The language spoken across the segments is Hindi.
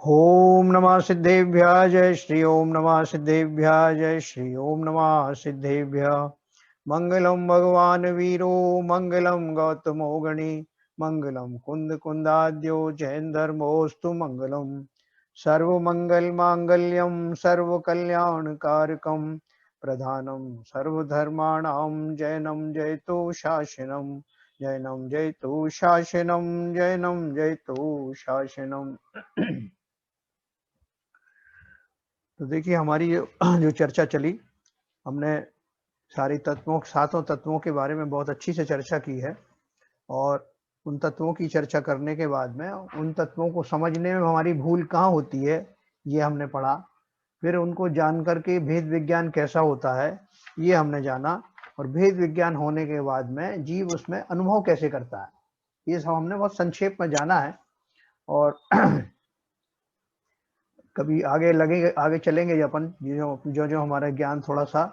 ओम नमः सिद्धेभ्यः जय श्री ओम नमः सिद्धेभ्यः जय श्री ओम नमः सिद्धेभ्यः। मंगलम भगवान वीरो मंगलम गौतमो गणी मंगलम कुंद कुंदाद्यो जैन धर्मोस्तु मंगलम सर्व मंगल मांगल्यम सर्व कल्याण कारकम प्रधानम सर्वधर्माणां जैनम जयतु शासनम जैनम जयतु शासनम जैनम जयतु शासनम। तो देखिए हमारी जो चर्चा चली, हमने सातों तत्वों के बारे में बहुत अच्छी से चर्चा की है। और उन तत्वों की चर्चा करने के बाद में उन तत्वों को समझने में हमारी भूल कहाँ होती है ये हमने पढ़ा। फिर उनको जान करके भेद विज्ञान कैसा होता है ये हमने जाना। और भेद विज्ञान होने के बाद में जीव उसमें अनुभव कैसे करता है ये सब हमने बहुत संक्षेप में जाना है। और कभी आगे चलेंगे अपन जो जो हमारा ज्ञान थोड़ा सा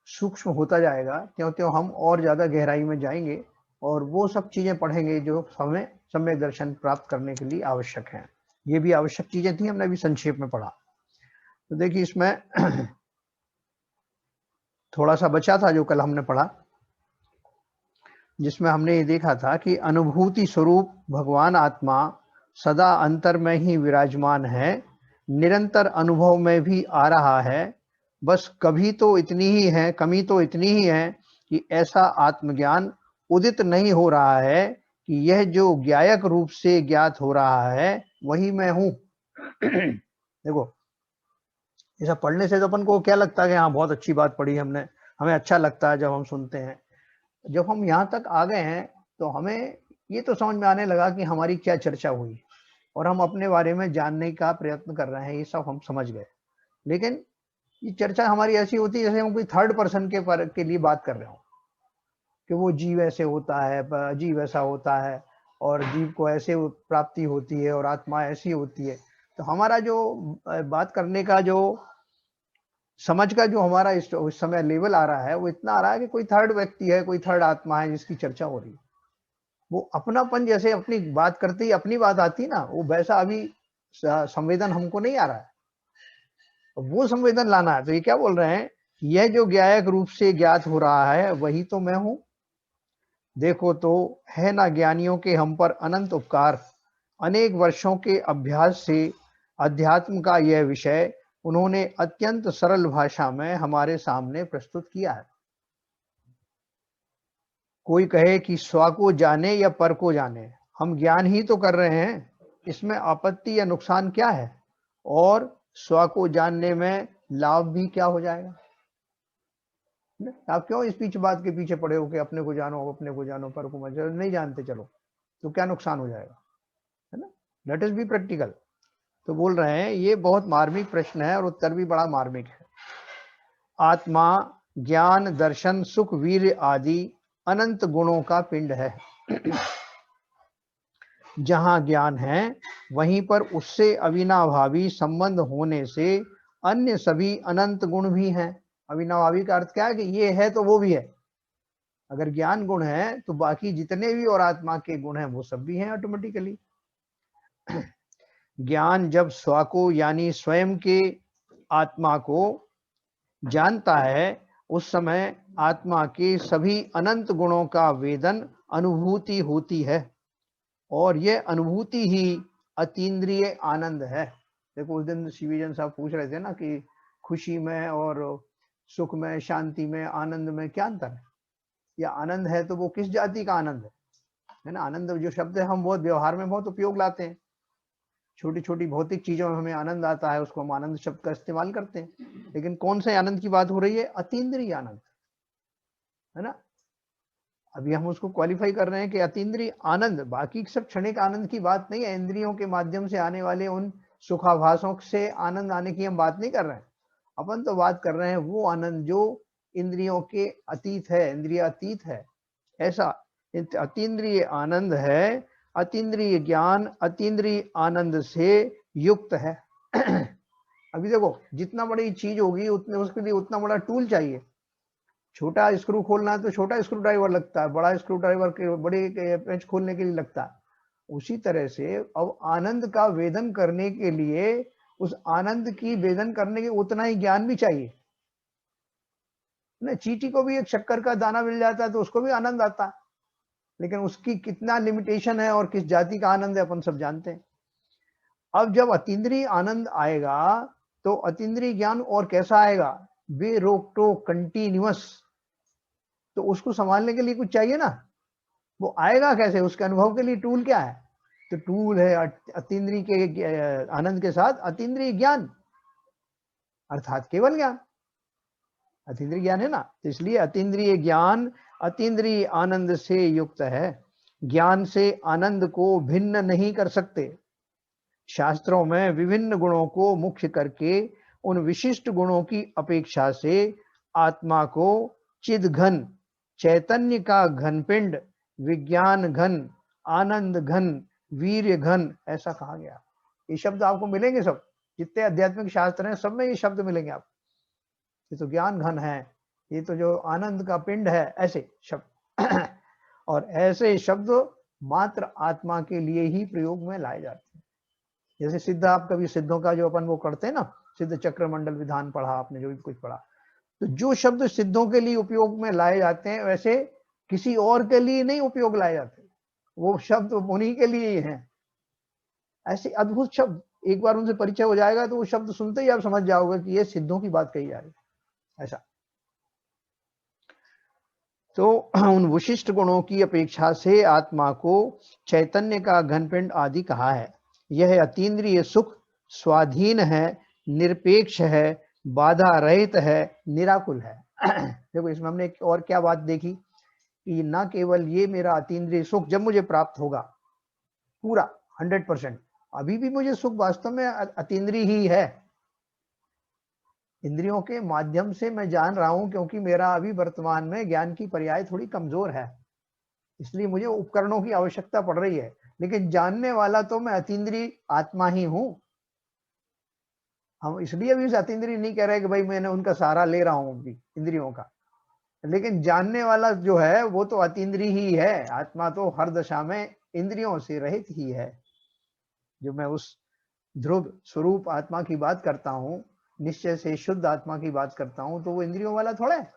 सूक्ष्म होता जाएगा त्यों त्यों हम और ज़्यादा गहराई में जाएंगे और वो सब चीज़ें पढ़ेंगे जो हमें सम्यक दर्शन प्राप्त करने के लिए आवश्यक हैं। ये भी आवश्यक चीज़ें थी, हमने अभी संक्षेप में पढ़ा। तो देखिए इसमें थोड़ा सा बचा था जो कल हमने पढ़ा, जिसमें हमने ये देखा था कि अनुभूति स्वरूप भगवान आत्मा सदा अंतर में ही विराजमान है, निरंतर अनुभव में भी आ रहा है। बस कमी तो इतनी ही है कि ऐसा आत्मज्ञान उदित नहीं हो रहा है कि यह जो ज्ञायक रूप से ज्ञात हो रहा है वही मैं हूँ। देखो ऐसा पढ़ने से तो अपन को क्या लगता है कि हाँ बहुत अच्छी बात पढ़ी हमने, हमें अच्छा लगता है जब हम सुनते हैं। जब हम यहाँ तक आ गए हैं तो हमें ये तो समझ में आने लगा कि हमारी क्या चर्चा हुई और हम अपने बारे में जानने का प्रयत्न कर रहे हैं, ये सब हम समझ गए। लेकिन ये चर्चा हमारी ऐसी होती है जैसे हम कोई थर्ड पर्सन के लिए बात कर रहे हो कि वो जीव ऐसे होता है, जीव ऐसा होता है और जीव को ऐसे प्राप्ति होती है और आत्मा ऐसी होती है। तो हमारा जो बात करने का जो समझ का जो हमारा इस समय लेवल आ रहा है वो इतना आ रहा है कि कोई थर्ड व्यक्ति है, कोई थर्ड आत्मा है जिसकी चर्चा हो रही है। वो अपनापन जैसे अपनी बात करते ही अपनी बात आती ना, वो वैसा अभी संवेदन हमको नहीं आ रहा है। वो संवेदन लाना है। तो ये क्या बोल रहे हैं, यह जो ज्ञायक रूप से ज्ञात हो रहा है वही तो मैं हूं। देखो तो है ना ज्ञानियों के हम पर अनंत उपकार, अनेक वर्षों के अभ्यास से अध्यात्म का यह विषय उन्होंने अत्यंत सरल भाषा में हमारे सामने प्रस्तुत किया है। कोई कहे कि स्व को जाने या पर को जाने, हम ज्ञान ही तो कर रहे हैं, इसमें आपत्ति या नुकसान क्या है? और स्व को जानने में लाभ भी क्या हो जाएगा? आप क्यों इस पीछे बात के पीछे पड़े हो कि अपने को जानो पर को मत नहीं जानते चलो तो क्या नुकसान हो जाएगा, है ना? Let us be practical. तो बोल रहे हैं ये बहुत मार्मिक प्रश्न है और उत्तर भी बड़ा मार्मिक है। आत्मा ज्ञान दर्शन सुख वीर्य आदि अनंत गुणों का पिंड है। जहां ज्ञान है वहीं पर उससे अविनाभावी संबंध होने से अन्य सभी अनंत गुण भी हैं। अविनाभावी का अर्थ क्या है कि ये है तो वो भी है। अगर ज्ञान गुण है तो बाकी जितने भी और आत्मा के गुण हैं वो सब भी हैं ऑटोमेटिकली। ज्ञान जब स्व को यानी स्वयं के आत्मा को जानता है उस समय आत्मा के सभी अनंत गुणों का वेदन अनुभूति होती है और यह अनुभूति ही अतीन्द्रिय आनंद है। देखो उस दिन शिवीजन साहब पूछ रहे थे ना कि खुशी में और सुख में, शांति में, आनंद में क्या अंतर है, या आनंद है तो वो किस जाति का आनंद है ना? आनंद जो शब्द है हम बहुत व्यवहार में बहुत उपयोग लाते हैं, छोटी छोटी भौतिक चीजों में हमें आनंद आता है, उसको हम आनंद शब्द का इस्तेमाल करते हैं। लेकिन कौन से आनंद की बात हो रही है? अतीन्द्रिय आनंद, है ना? अभी हम उसको क्वालिफाई कर रहे हैं कि अतीन्द्रिय आनंद, बाकी सब क्षणिक आनंद की बात नहीं है। इंद्रियों के माध्यम से आने वाले उन सुखाभासों से आनंद आने की हम बात नहीं कर रहे हैं। अपन तो बात कर रहे हैं वो आनंद जो इंद्रियों के अतीत है, इंद्रिय अतीत है, ऐसा अतीन्द्रिय आनंद है। अतीन्द्रिय ज्ञान अतीन्द्रिय आनंद से युक्त है। अभी देखो जितना बड़ी चीज होगी उतने उसके लिए उतना बड़ा टूल चाहिए। छोटा स्क्रू खोलना है तो छोटा स्क्रू ड्राइवर लगता है, बड़ा स्क्रू ड्राइवर के बड़े पेंच खोलने के लिए लगता है। उसी तरह से अब आनंद का वेदन करने के लिए उस आनंद की वेदन करने के उतना ही ज्ञान भी चाहिए ना। चींटी को भी एक शक्कर का दाना मिल जाता है तो उसको भी आनंद आता है, लेकिन उसकी कितना लिमिटेशन है और किस जाति का आनंद है अपन सब जानते हैं। अब जब अतीन्द्रिय आनंद आएगा तो अतीन्द्रिय ज्ञान और कैसा आएगा, बेरोक टोक कंटिन्यूअस। तो उसको संभालने के लिए कुछ चाहिए ना, वो आएगा कैसे, उसके अनुभव के लिए टूल क्या है, तो टूल है अतीन्द्रिय के आनंद के साथ अतीन्द्रिय ज्ञान अर्थात केवल ज्ञान। अतीन्द्रिय ज्ञान है ना, तो इसलिए अतीन्द्रिय ज्ञान अतीन्द्रिय आनंद से युक्त है। ज्ञान से आनंद को भिन्न नहीं कर सकते। शास्त्रों में विभिन्न गुणों को मुख्य करके उन विशिष्ट गुणों की अपेक्षा से आत्मा को चिद घन, चैतन्य का घनपिंड, विज्ञान घन, आनंद घन, वीर्य घन ऐसा कहा गया। ये शब्द आपको मिलेंगे, सब जितने आध्यात्मिक शास्त्र हैं सब में ये शब्द मिलेंगे आपको। ये तो ज्ञान घन है, ये तो जो आनंद का पिंड है, ऐसे शब्द और ऐसे शब्द मात्र आत्मा के लिए ही प्रयोग में लाए जाते हैं। जैसे सिद्ध, आप कभी सिद्धों का जो अपन वो करते हैं ना, सिद्ध चक्र मंडल विधान पढ़ा आपने, जो भी कुछ पढ़ा, तो जो शब्द सिद्धों के लिए उपयोग में लाए जाते हैं वैसे किसी और के लिए नहीं उपयोग लाए जाते, वो शब्द उन्हीं के लिए ही हैं। ऐसे अद्भुत शब्द, एक बार उनसे परिचय हो जाएगा तो वो शब्द सुनते ही आप समझ जाओगे कि ये सिद्धों की बात कही जा रही है, ऐसा। तो उन विशिष्ट गुणों की अपेक्षा से आत्मा को चैतन्य का घनपिंड आदि कहा है। यह अतीन्द्रिय सुख स्वाधीन है, निरपेक्ष है, बाधा रहित है, निराकुल है। देखो इसमें हमने एक और क्या बात देखी कि ना केवल ये मेरा अतीन्द्रिय सुख जब मुझे प्राप्त होगा पूरा 100%, अभी भी मुझे सुख वास्तव में अतीन्द्रिय ही है, इंद्रियों के माध्यम से मैं जान रहा हूं, क्योंकि मेरा अभी वर्तमान में ज्ञान की पर्याय थोड़ी कमजोर है, इसलिए मुझे उपकरणों की आवश्यकता पड़ रही है, लेकिन जानने वाला तो मैं अतीन्द्रिय आत्मा ही हूं। हम इसलिए भी अतीन्द्रिय नहीं कह रहे कि भाई मैंने उनका सहारा ले रहा हूं अभी इंद्रियों का, लेकिन जानने वाला जो है वो तो अतीन्द्रिय ही है। आत्मा तो हर दशा में इंद्रियों से रहित ही है। जो मैं उस ध्रुव स्वरूप आत्मा की बात करता हूँ, निश्चय से शुद्ध आत्मा की बात करता हूँ, तो वो इंद्रियों वाला थोड़ा है।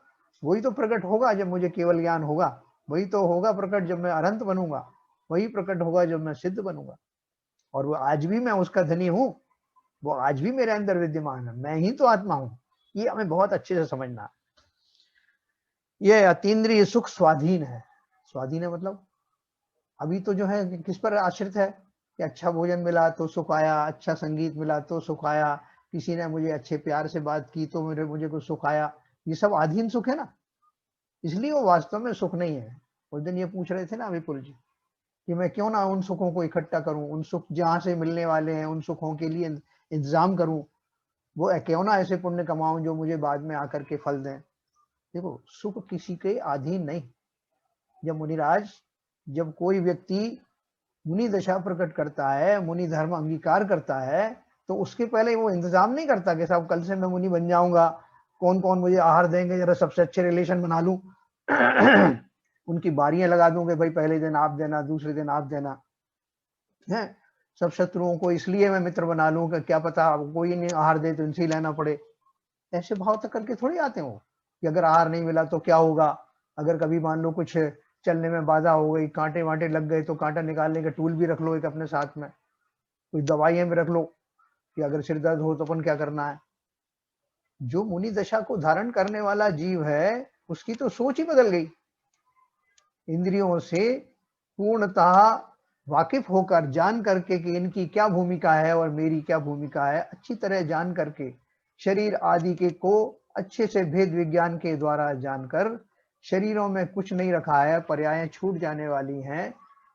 वही तो प्रकट होगा जब मुझे केवल ज्ञान होगा, वही तो होगा प्रकट जब मैं अनंत बनूंगा, वही प्रकट होगा जब मैं सिद्ध बनूंगा। और वो आज भी मैं उसका धनी हूँ, वो आज भी मेरे अंदर विद्यमान है, मैं ही तो आत्मा हूँ। ये हमें बहुत अच्छे से समझना है। यह अतीन्द्रिय सुख स्वाधीन है। स्वाधीन है मतलब अभी तो जो है किस पर आश्रित है कि अच्छा भोजन मिला तो सुख आया, अच्छा संगीत मिला तो सुख आया, किसी ने मुझे अच्छे प्यार से बात की तो मुझे कुछ सुख आया। ये सब अधीन सुख है ना, इसलिए वो वास्तव में सुख नहीं है। उस दिन ये पूछ रहे थे ना विपुल जी कि मैं क्यों ना उन सुखों को इकट्ठा करूं, उन सुख जहां से मिलने वाले हैं उन सुखों के लिए इंतजाम करूं, वो क्यों ना ऐसे पुण्य कमाऊं जो मुझे बाद में आकर के फल दें। देखो सुख किसी के अधीन नहीं। जब मुनिराज, जब कोई व्यक्ति मुनि दशा प्रकट करता है, मुनि धर्म अंगीकार करता है, तो उसके पहले वो इंतजाम नहीं करता कि साहब कल से मैं मुनि बन जाऊंगा, कौन कौन मुझे आहार देंगे, जरा सबसे अच्छे रिलेशन बना लूं उनकी बारियां लगा दूं कि भाई पहले दिन आप देना, दूसरे दिन आप देना है। सब शत्रुओं को इसलिए मैं मित्र बना लूं कि क्या पता कोई नहीं आहार दे तो इनसे ही लेना पड़े। ऐसे भाव तक करके थोड़ी आते हो कि अगर आहार नहीं मिला तो क्या होगा, अगर कभी मान लो कुछ चलने में बाधा हो गई, कांटे वांटे लग गए, तो कांटा निकालने का टूल भी रख लो एक अपने साथ में, कुछ दवाइयां भी रख लो कि अगर सिर दर्द हो तो अपन क्या करना है। जो मुनि दशा को धारण करने वाला जीव है उसकी तो सोच ही बदल गई। इंद्रियों से पूर्णतः वाकिफ होकर, जान करके कि इनकी क्या भूमिका है और मेरी क्या भूमिका है, अच्छी तरह जान करके शरीर आदि के को अच्छे से भेद विज्ञान के द्वारा जानकर, शरीरों में कुछ नहीं रखा है, पर्यायें छूट जाने वाली हैं,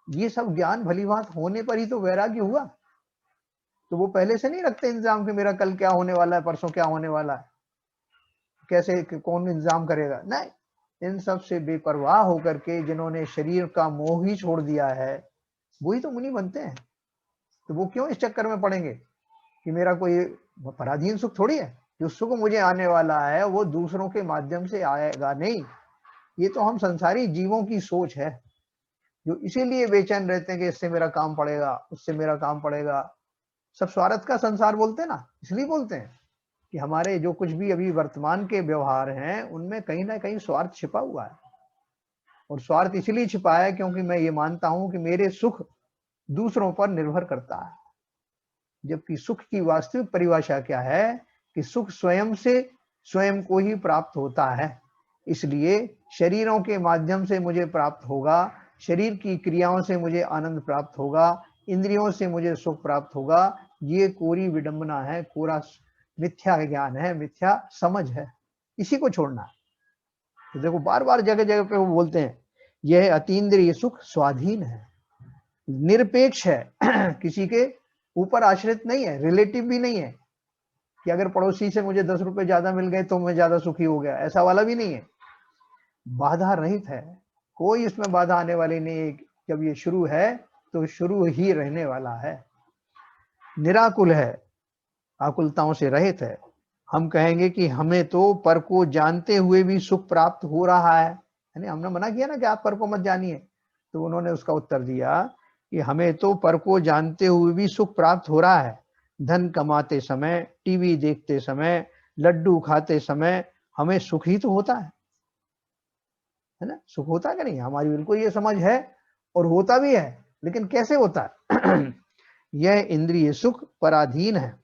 ये सब ज्ञान भली बात होने पर ही तो वैराग्य हुआ। तो वो पहले से नहीं रखते इंतजाम कि मेरा कल क्या होने वाला है, परसों क्या होने वाला है, कैसे कौन इंतजाम करेगा, नहीं। इन सब से बेपरवाह होकर के जिन्होंने शरीर का मोह ही छोड़ दिया है वही तो मुनि बनते हैं। तो वो क्यों इस चक्कर में पड़ेंगे कि मेरा कोई पराधीन सुख थोड़ी है, जो सुख मुझे आने वाला है वो दूसरों के माध्यम से आएगा नहीं। ये तो हम संसारी जीवों की सोच है। जो इसीलिए बेचैन रहते हैं कि इससे मेरा काम पड़ेगा, उससे मेरा काम पड़ेगा। सब स्वार्थ का संसार बोलते हैं ना, इसलिए बोलते हैं कि हमारे जो कुछ भी अभी वर्तमान के व्यवहार हैं उनमें कहीं ना कहीं स्वार्थ छिपा हुआ है। और स्वार्थ इसलिए छिपा है क्योंकि मैं ये मानता हूं कि मेरे सुख दूसरों पर निर्भर करता है, जबकि सुख की वास्तविक परिभाषा क्या है कि सुख स्वयं से स्वयं को ही प्राप्त होता है। इसलिए शरीरों के माध्यम से मुझे प्राप्त होगा, शरीर की क्रियाओं से मुझे आनंद प्राप्त होगा, इंद्रियों से मुझे सुख प्राप्त होगा, ये कोरी विडंबना है, कोरा मिथ्या ज्ञान है, मिथ्या समझ है। इसी को छोड़ना है। तो देखो बार बार जगह जगह पे वो बोलते हैं यह अतीन्द्रिय सुख स्वाधीन है, निरपेक्ष है, किसी के ऊपर आश्रित नहीं है, रिलेटिव भी नहीं है कि अगर पड़ोसी से मुझे 10 रुपए ज्यादा मिल गए तो मैं ज्यादा सुखी हो गया, ऐसा वाला भी नहीं है। बाधा रहित है, कोई इसमें बाधा आने वाली नहीं है। जब ये शुरू है तो शुरू ही रहने वाला है। निराकुल है, आकुलताओं से रहित है। हम कहेंगे कि हमें तो पर को जानते हुए भी सुख प्राप्त हो रहा है, यानी हमने मना किया ना कि आप पर को मत जानिए, तो उन्होंने उसका उत्तर दिया कि हमें तो पर को जानते हुए भी सुख प्राप्त हो रहा है। धन कमाते समय, टीवी देखते समय, लड्डू खाते समय हमें सुख ही तो होता है ना? सुख होता है कि नहीं? हमारी बिल्कुल ये समझ है और होता भी है, लेकिन कैसे होता है? यह इंद्रिय सुख पराधीन है,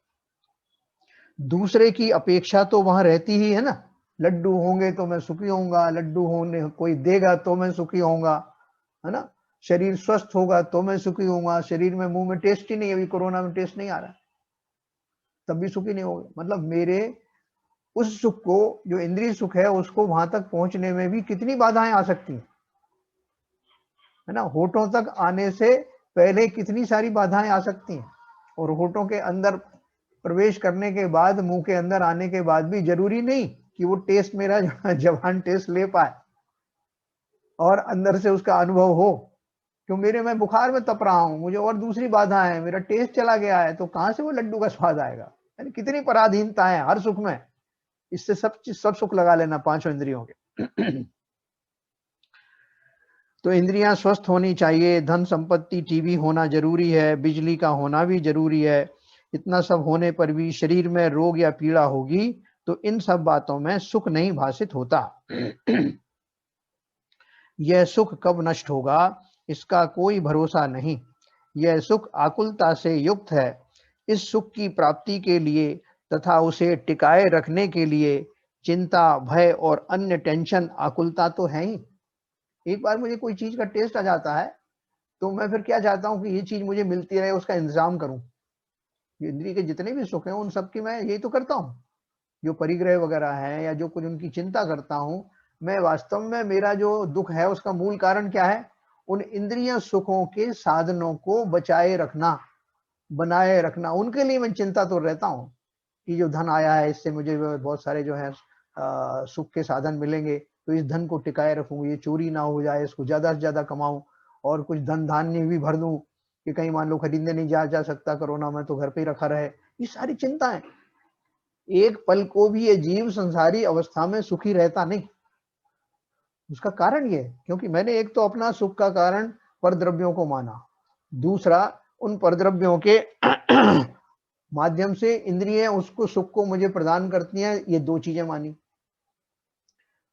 दूसरे की अपेक्षा तो वहां रहती ही है ना। लड्डू होंगे तो मैं सुखी होऊंगा, लड्डू होने कोई देगा तो मैं सुखी होऊंगा, है ना। शरीर स्वस्थ होगा तो मैं सुखी होऊंगा, शरीर में मुंह में टेस्ट ही नहीं, अभी कोरोना में टेस्ट नहीं आ रहा, तब भी सुखी नहीं होगा। मतलब मेरे उस सुख को, जो इंद्रिय सुख है, उसको वहां तक पहुंचने में भी कितनी बाधाएं आ सकती हैं, है ना। होठों तक आने से पहले कितनी सारी बाधाएं आ सकती हैं, और होठों के अंदर प्रवेश करने के बाद, मुंह के अंदर आने के बाद भी जरूरी नहीं कि वो टेस्ट मेरा जबान टेस्ट ले पाए और अंदर से उसका अनुभव हो। क्यों, मेरे मैं बुखार में तप रहा हूं, मुझे और दूसरी बाधा है, मेरा टेस्ट चला गया है, तो कहां से वो लड्डू का स्वाद आएगा? यानी कितनी पराधीनता है हर सुख में। इससे सब सुख लगा लेना पांचों इंद्रियों के। तो इंद्रियां स्वस्थ होनी चाहिए, धन संपत्ति टीवी होना जरूरी है, बिजली का होना भी जरूरी है। इतना सब होने पर भी शरीर में रोग या पीड़ा होगी तो इन सब बातों में सुख नहीं भाषित होता। यह सुख कब नष्ट होगा इसका कोई भरोसा नहीं। यह सुख आकुलता से युक्त है। इस सुख की प्राप्ति के लिए तथा उसे टिकाए रखने के लिए चिंता, भय और अन्य टेंशन, आकुलता तो है ही। एक बार मुझे कोई चीज का टेस्ट आ जाता है तो मैं फिर क्या चाहता हूँ कि ये चीज मुझे मिलती रहे, उसका इंतजाम करूं। इंद्रिय के जितने भी सुख हैं उन सब की मैं यही तो करता हूँ। जो परिग्रह वगैरह है या जो कुछ उनकी चिंता करता हूँ, मैं वास्तव में मेरा जो दुख है उसका मूल कारण क्या है? उन इंद्रिय सुखों के साधनों को बचाए रखना, बनाए रखना, उनके लिए मैं चिंता तो रहता हूँ कि जो धन आया है इससे मुझे बहुत सारे जो है सुख के साधन मिलेंगे, तो इस धन को टिकाए रखूं, ये चोरी ना हो जाए, इसको ज्यादा से ज्यादा कमाऊं और कुछ धन धान्य भी भर दूं कि कहीं मान लो खरीदने नहीं जा सकता कोरोना में, तो घर पे ही रखा रहे। ये सारी चिंताएं। एक पल को भी ये जीव संसारी अवस्था में सुखी रहता नहीं। उसका कारण ये है क्योंकि मैंने एक तो अपना सुख का कारण परद्रव्यों को माना, दूसरा उन परद्रव्यों के माध्यम से इंद्रियां उसको सुख को मुझे प्रदान करती हैं, ये दो चीजें मानी।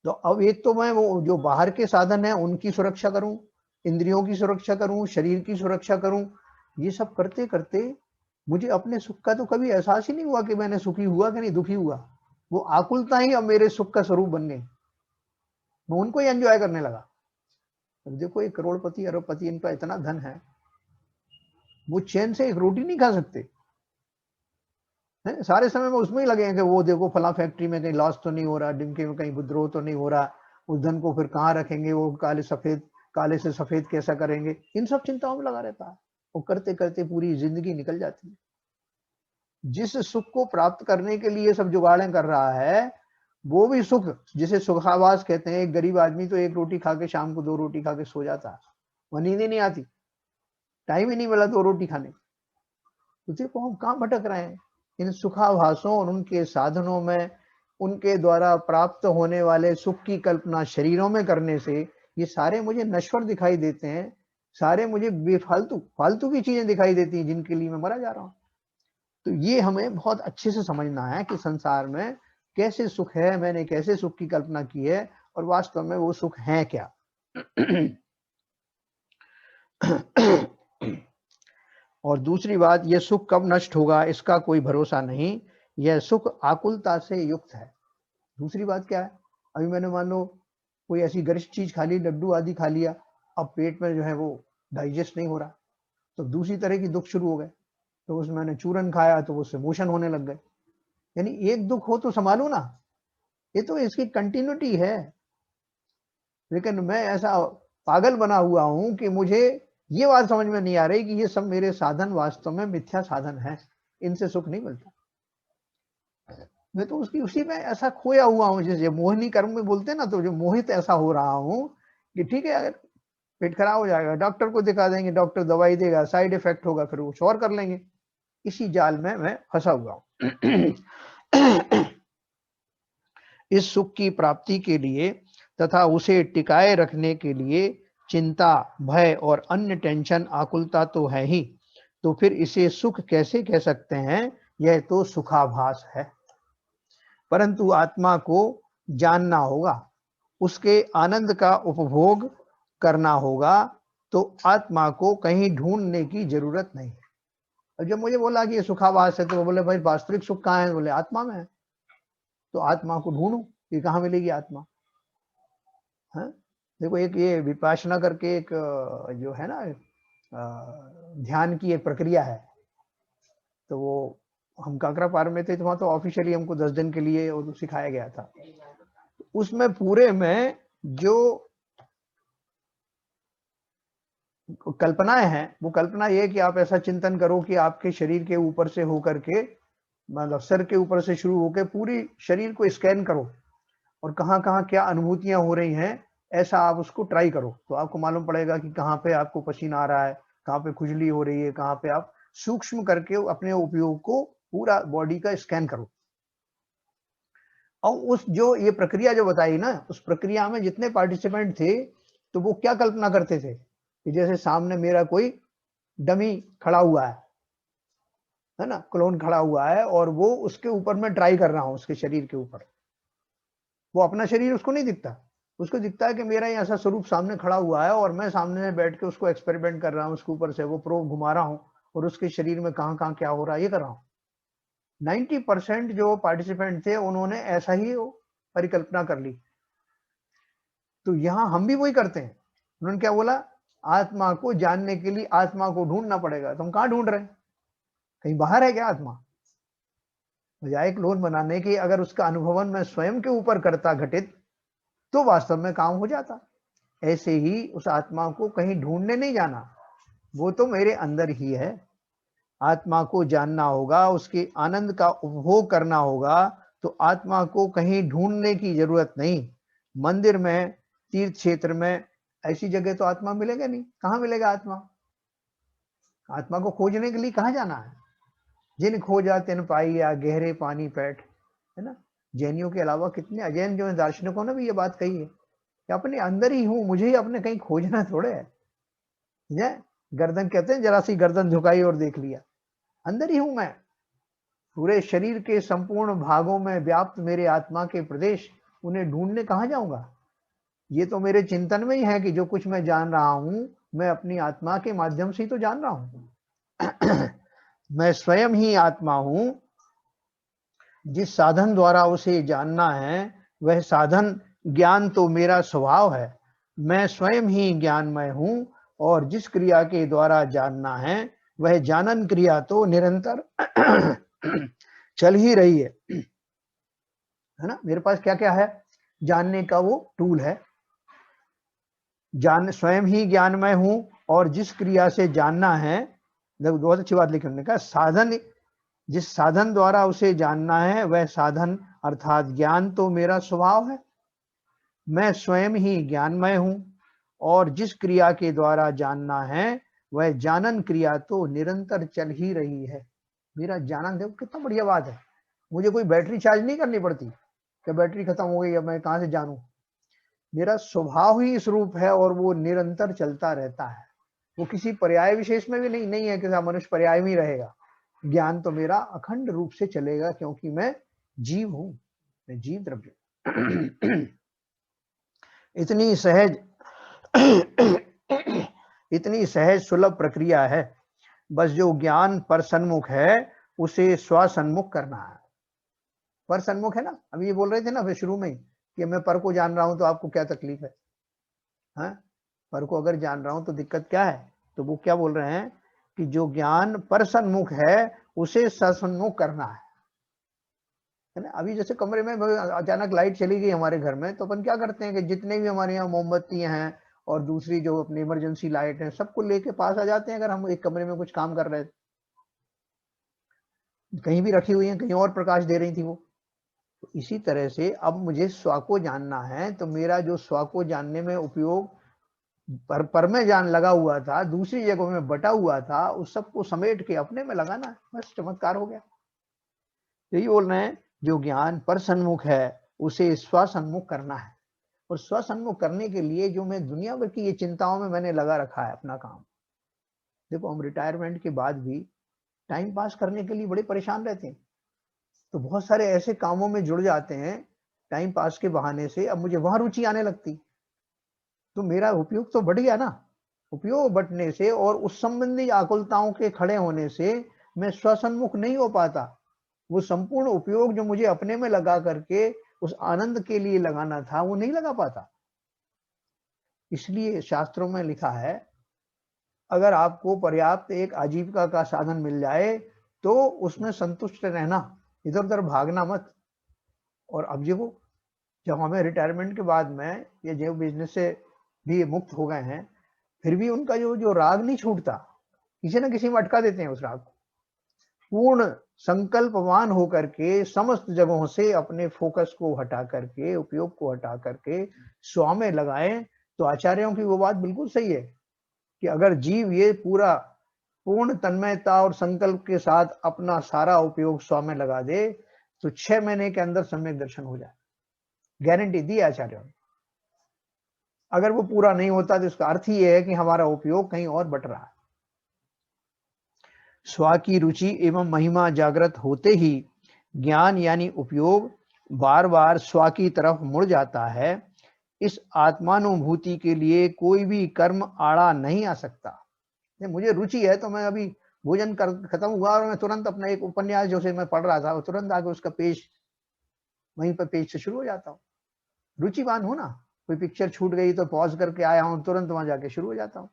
तो अब एक तो मैं वो जो बाहर के साधन है उनकी सुरक्षा करूं, इंद्रियों की सुरक्षा करूं, शरीर की सुरक्षा करूं, ये सब करते करते मुझे अपने सुख का तो कभी एहसास ही नहीं हुआ कि मैंने सुखी हुआ कि नहीं दुखी हुआ। वो आकुलता ही अब मेरे सुख का स्वरूप बन गई, मैं उनको ही एंजॉय करने लगा। अब देखो एक करोड़पति अरबपति, इनका इतना धन है, वो चैन से एक रोटी नहीं खा सकते है, सारे समय में उसमें ही लगे हैं कि वो देखो फला फैक्ट्री में कहीं लॉस तो नहीं हो रहा, डिंके में कहीं विद्रोह तो नहीं हो रहा, उस धन को फिर कहाँ रखेंगे, वो काले से सफेद कैसा करेंगे, इन सब चिंताओं में लगा रहता है। वो करते करते पूरी जिंदगी निकल जाती है। जिस सुख को प्राप्त करने के लिए सब जुगाड़ें कर रहा है, वो भी सुख जिसे सुखावास कहते हैं। एक गरीब आदमी तो एक रोटी खा के शाम को 2 रोटी खा के सो जाता है, वह नींद ही नहीं आती, टाइम ही नहीं मिला 2 रोटी खाने। तो देखो हम कहाँ भटक रहे हैं इन सुखाभासों और उनके साधनों में। उनके द्वारा प्राप्त होने वाले सुख की कल्पना शरीरों में करने से ये सारे मुझे नश्वर दिखाई देते हैं, सारे मुझे बेफालतू फालतू की चीजें दिखाई देती हैं जिनके लिए मैं मरा जा रहा हूँ। तो ये हमें बहुत अच्छे से समझना है कि संसार में कैसे सुख है, मैंने कैसे सुख की कल्पना की है और वास्तव में वो सुख है क्या। और दूसरी बात, यह सुख कब नष्ट होगा इसका कोई भरोसा नहीं, यह सुख आकुलता से युक्त है। दूसरी बात क्या है, अभी मैंने मान लो कोई ऐसी गरिष्ठ चीज खा ली, लड्डू आदि खा लिया, अब पेट में जो है वो डाइजेस्ट नहीं हो रहा, तो दूसरी तरह की दुख शुरू हो गए। तो उसमें मैंने चूरन खाया तो उससे मोशन होने लग गए। यानी एक दुख हो तो संभालो ना, ये तो इसकी कंटिन्यूटी है। लेकिन मैं ऐसा पागल बना हुआ हूं कि मुझे ये बात समझ में नहीं आ रही कि ये सब मेरे साधन वास्तव में मिथ्या साधन है, इनसे सुख नहीं मिलता। मैं तो उसकी उसी में ऐसा खोया हुआ हूँ, जैसे मोहिनी कर्म में बोलते हैं ना, तो जो मोहित ऐसा हो रहा हूँ कि ठीक है, अगर पेट खराब हो जाएगा डॉक्टर को दिखा देंगे, डॉक्टर दवाई देगा, साइड इफेक्ट होगा, फिर कुछ और कर लेंगे। इसी जाल में मैं फंसा हुआ हूँ। इस सुख की प्राप्ति के लिए तथा उसे टिकाए रखने के लिए चिंता, भय और अन्य टेंशन, आकुलता तो है ही, तो फिर इसे सुख कैसे कह सकते हैं? यह तो सुखाभास है। परंतु आत्मा को जानना होगा, उसके आनंद का उपभोग करना होगा, तो आत्मा को कहीं ढूंढने की जरूरत नहीं है। और जब मुझे बोला कि ये सुखाभास है, तो वो बोले भाई वास्तविक सुख कहाँ है? बोले आत्मा में है। तो आत्मा को ढूंढो कि कहाँ मिलेगी आत्मा है। देखो, एक ये विपासना करके एक जो है ना ध्यान की एक प्रक्रिया है, तो वो हम काकरा पार में थे, तो वहां तो ऑफिशियली हमको 10 दिन के लिए वो सिखाया गया था। उसमें पूरे में जो कल्पनाएं हैं, वो कल्पना ये कि आप ऐसा चिंतन करो कि आपके शरीर के ऊपर से होकर के, मतलब सर के ऊपर से शुरू होकर पूरी शरीर को स्कैन करो और कहाँ कहाँ क्या अनुभूतियां हो रही हैं, ऐसा आप उसको ट्राई करो, तो आपको मालूम पड़ेगा कि कहाँ पे आपको पसीना आ रहा है, कहाँ पे खुजली हो रही है, कहाँ पे आप सूक्ष्म करके अपने उपयोग को पूरा बॉडी का स्कैन करो। और उस जो ये प्रक्रिया जो बताई ना, उस प्रक्रिया में जितने पार्टिसिपेंट थे, तो वो क्या कल्पना करते थे कि जैसे सामने मेरा कोई डमी खड़ा हुआ है ना, क्लोन खड़ा हुआ है, और वो उसके ऊपर मैं ट्राई कर रहा हूं, उसके शरीर के ऊपर। वो अपना शरीर उसको नहीं दिखता, उसको दिखता है कि मेरा ही ऐसा स्वरूप सामने खड़ा हुआ है और मैं सामने बैठ के उसको एक्सपेरिमेंट कर रहा हूँ, उसके ऊपर से वो प्रोब घुमा रहा हूँ और उसके शरीर में कहाँ कहाँ क्या हो रहा है ये कर रहा हूँ। 90% जो पार्टिसिपेंट थे उन्होंने ऐसा ही परिकल्पना कर ली। तो यहाँ हम भी वही करते हैं। उन्होंने क्या बोला, आत्मा को जानने के लिए आत्मा को ढूंढना पड़ेगा। तो हम कहाँ ढूंढ रहे हैं? कहीं बाहर है क्या आत्मा? बजाय क्लोन बनाने के, अगर उसका अनुभवन मैं स्वयं के ऊपर करता घटित, तो वास्तव में काम हो जाता। ऐसे ही उस आत्मा को कहीं ढूंढने नहीं जाना, वो तो मेरे अंदर ही है। आत्मा को जानना होगा, उसके आनंद का उपभोग करना होगा, तो आत्मा को कहीं ढूंढने की जरूरत नहीं। मंदिर में, तीर्थ क्षेत्र में, ऐसी जगह तो आत्मा मिलेगा नहीं। कहाँ मिलेगा आत्मा? आत्मा को खोजने के लिए कहाँ जाना है? जिन खोजा तिन पाई, या गहरे पानी पैठ, है ना। जैनियों के अलावा कितने अजैन जो दार्शनिकों ने भी ये बात कही है कि अपने अंदर ही हूं, मुझे ही अपने कहीं खोजना थोड़े है। गर्दन कहते हैं, जरा सी गर्दन झुकाई और देख लिया, अंदर ही हूं मैं। पूरे शरीर के संपूर्ण भागों में व्याप्त मेरे आत्मा के प्रदेश, उन्हें ढूंढने कहाँ जाऊंगा? ये तो मेरे चिंतन में ही है कि जो कुछ मैं जान रहा हूं, मैं अपनी आत्मा के माध्यम से ही तो जान रहा हूं। मैं स्वयं ही आत्मा हूं। जिस साधन द्वारा उसे जानना है, वह साधन ज्ञान तो मेरा स्वभाव है। मैं स्वयं ही ज्ञानमय हूं, और जिस क्रिया के द्वारा जानना है, वह जानन क्रिया तो निरंतर चल ही रही है ना। मेरे पास क्या क्या है जानने का? वो टूल है। जान स्वयं ही ज्ञानमय हूं, और जिस क्रिया से जानना है, बहुत अच्छी बात लिखी उन्होंने कहा, साधन, जिस साधन द्वारा उसे जानना है, वह साधन अर्थात ज्ञान तो मेरा स्वभाव है। मैं स्वयं ही ज्ञानमय हूं, और जिस क्रिया के द्वारा जानना है, वह जानन क्रिया तो निरंतर चल ही रही है। मेरा जानन, देखो कितना बढ़िया बात है। मुझे कोई बैटरी चार्ज नहीं करनी पड़ती कि बैटरी खत्म हो गई, अब मैं कहां से जानूं। मेरा स्वभाव ही इस रूप है और वो निरंतर चलता रहता है। वो किसी पर्याय विशेष में भी नहीं है कि मनुष्य पर्याय में ही रहेगा। ज्ञान तो मेरा अखंड रूप से चलेगा, क्योंकि मैं जीव हूं, मैं जीव द्रव्य। इतनी सहज इतनी सहज सुलभ प्रक्रिया है। बस जो ज्ञान पर सन्मुख है उसे स्वसन्मुख करना है। पर सन्मुख है ना, अभी ये बोल रहे थे ना फिर शुरू में ही कि मैं पर को जान रहा हूं तो आपको क्या तकलीफ है? हाँ? पर को अगर जान रहा हूं तो दिक्कत क्या है? तो वो क्या बोल रहे हैं कि जो ज्ञान पर सन्मुख है उसे ससन्मुख करना है ना। अभी जैसे कमरे में अचानक लाइट चली गई हमारे घर में, तो अपन क्या करते हैं कि जितने भी हमारे यहाँ मोमबत्तियां हैं और दूसरी जो अपनी इमरजेंसी लाइट है सबको लेके पास आ जाते हैं। अगर हम एक कमरे में कुछ काम कर रहे थे, कहीं भी रखी हुई है, कहीं और प्रकाश दे रही थी वो। तो इसी तरह से अब मुझे स्व को जानना है, तो मेरा जो स्व को जानने में उपयोग पर में जान लगा हुआ था, दूसरी जगहों में बटा हुआ था, उस सबको समेट के अपने में लगाना है, बस चमत्कार हो गया। यही बोल रहे हैं, जो ज्ञान पर सन्मुख है उसे स्वसन्मुख करना है। और स्वसन्मुख करने के लिए जो मैं दुनिया भर की ये चिंताओं में मैंने लगा रखा है अपना काम। देखो हम रिटायरमेंट के बाद भी टाइम पास करने के लिए बड़े परेशान रहते हैं, तो बहुत सारे ऐसे कामों में जुड़ जाते हैं टाइम पास के बहाने से। अब मुझे वहां रुचि आने लगती, तो मेरा उपयोग तो बढ़ गया ना। उपयोग बढ़ने से और उस संबंधी आकुलताओं के खड़े होने से मैं स्वसन्मुख नहीं हो पाता। वो संपूर्ण उपयोग जो मुझे अपने में लगा करके उस आनंद के लिए लगाना था, वो नहीं लगा पाता। इसलिए शास्त्रों में लिखा है, अगर आपको पर्याप्त एक आजीविका का साधन मिल जाए तो उसमें संतुष्ट रहना, इधर उधर भागना मत। और अब देखो, जब हमें रिटायरमेंट के बाद में ये जो बिजनेस से भी मुक्त हो गए हैं, फिर भी उनका जो जो राग नहीं छूटता, किसी न किसी में अटका देते हैं उस राग को। पूर्ण संकल्पवान होकर के समस्त जगहों से अपने फोकस को हटा करके, उपयोग को हटा करके स्व में लगाएं। तो आचार्यों की वो बात बिल्कुल सही है कि अगर जीव ये पूरा पूर्ण तन्मयता और संकल्प के साथ अपना सारा उपयोग स्व में लगा दे, तो 6 महीने के अंदर सम्यक दर्शन हो जाए, गारंटी दी आचार्यों ने। अगर वो पूरा नहीं होता तो इसका अर्थ ही है कि हमारा उपयोग कहीं और बट रहा है। स्व की रुचि एवं महिमा जागृत होते ही ज्ञान यानी उपयोग बार बार स्व की तरफ मुड़ जाता है। इस आत्मानुभूति के लिए कोई भी कर्म आड़ा नहीं आ सकता। मुझे रुचि है तो मैं अभी भोजन कर खत्म हुआ और मैं तुरंत अपना एक उपन्यास जो से मैं पढ़ रहा था, तुरंत आके उसका पेज वहीं पर पेज से शुरू हो जाता हूँ। रुचिवान हूं ना, कोई पिक्चर छूट गई तो पॉज करके आया हूं, तुरंत वहां जाके शुरू हो जाता हूँ।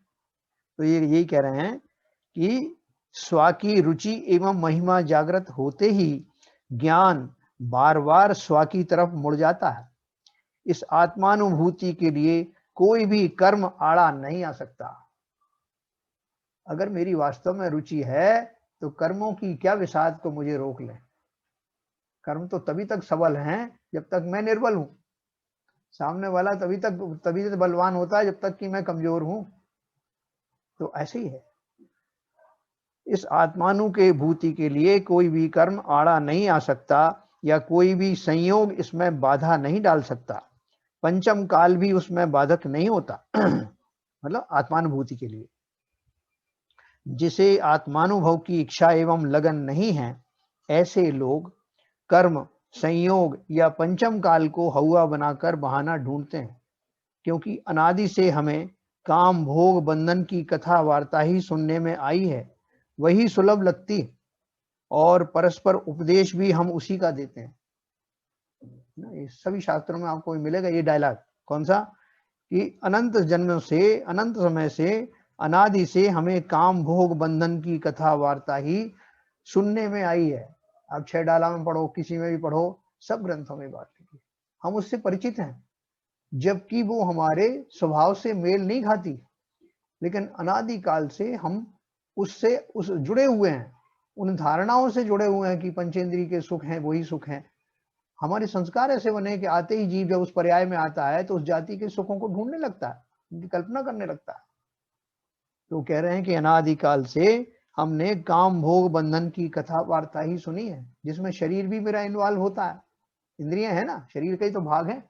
तो ये यही कह रहे हैं कि स्व की रुचि एवं महिमा जागृत होते ही ज्ञान बार बार स्व की तरफ मुड़ जाता है। इस आत्मानुभूति के लिए कोई भी कर्म आड़ा नहीं आ सकता। अगर मेरी वास्तव में रुचि है तो कर्मों की क्या विषाद को मुझे रोक ले। कर्म तो तभी तक सबल हैं जब तक मैं निर्बल हूं। सामने वाला तभी तक बलवान होता है जब तक कि मैं कमजोर हूं। तो ऐसे ही है, इस आत्मानुभूति के लिए कोई भी कर्म आड़ा नहीं आ सकता या कोई भी संयोग इसमें बाधा नहीं डाल सकता। पंचम काल भी उसमें बाधक नहीं होता। मतलब आत्मानुभूति के लिए जिसे आत्मानुभव की इच्छा एवं लगन नहीं है, ऐसे लोग कर्म, संयोग या पंचम काल को हौवा बनाकर बहाना ढूंढते हैं। क्योंकि अनादि से हमें काम भोग बंधन की कथा वार्ता ही सुनने में आई है, वही सुलभ लगती, और परस्पर उपदेश भी हम उसी का देते हैं। सभी शास्त्रों में आपको मिलेगा ये डायलॉग। कौन सा? कि अनंत जन्म से, अनंत समय से, अनादि से हमें काम भोग बंधन की कथा वार्ता ही सुनने में आई है। आप 6 डाला में पढ़ो, किसी में भी पढ़ो, सब ग्रंथों में बात लिखी, हम उससे परिचित हैं, जबकि वो हमारे स्वभाव से मेल नहीं खाती, लेकिन अनादि काल से हम उससे जुड़े हुए हैं, उन धारणाओं से जुड़े हुए हैं कि पंचेंद्रिय के सुख हैं वही सुख हैं। हमारे संस्कार ऐसे बने कि आते ही जीव जब उस पर्याय में आता है तो उस जाति के सुखों को ढूंढने लगता है, उनकी कल्पना करने लगता है। तो कह रहे हैं कि अनादिकाल से हमने काम भोग बंधन की कथा वार्ता ही सुनी है, जिसमें शरीर भी मेरा इन्वॉल्व होता है। इंद्रियां है ना, शरीर के ही तो भाग हैं,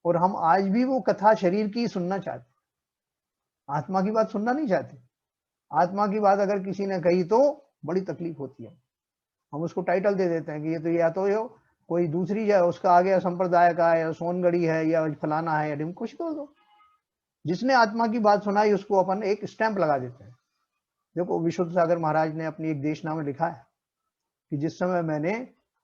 और हम आज भी वो कथा शरीर की सुनना चाहते हैं। आत्मा की बात सुनना नहीं चाहते। आत्मा की बात अगर किसी ने कही तो बड़ी तकलीफ होती है। हम उसको टाइटल दे देते हैं कि ये तो या तो यो कोई दूसरी है, उसका आ गया संप्रदाय का, या सोनगढ़ी है, या फलाना है, या कुछ तो दो। जिसने आत्मा की बात सुनाई उसको अपन एक स्टैंप लगा देते हैं। देखो विशुद्ध सागर महाराज ने अपनी एक देशना में लिखा है कि जिस समय मैंने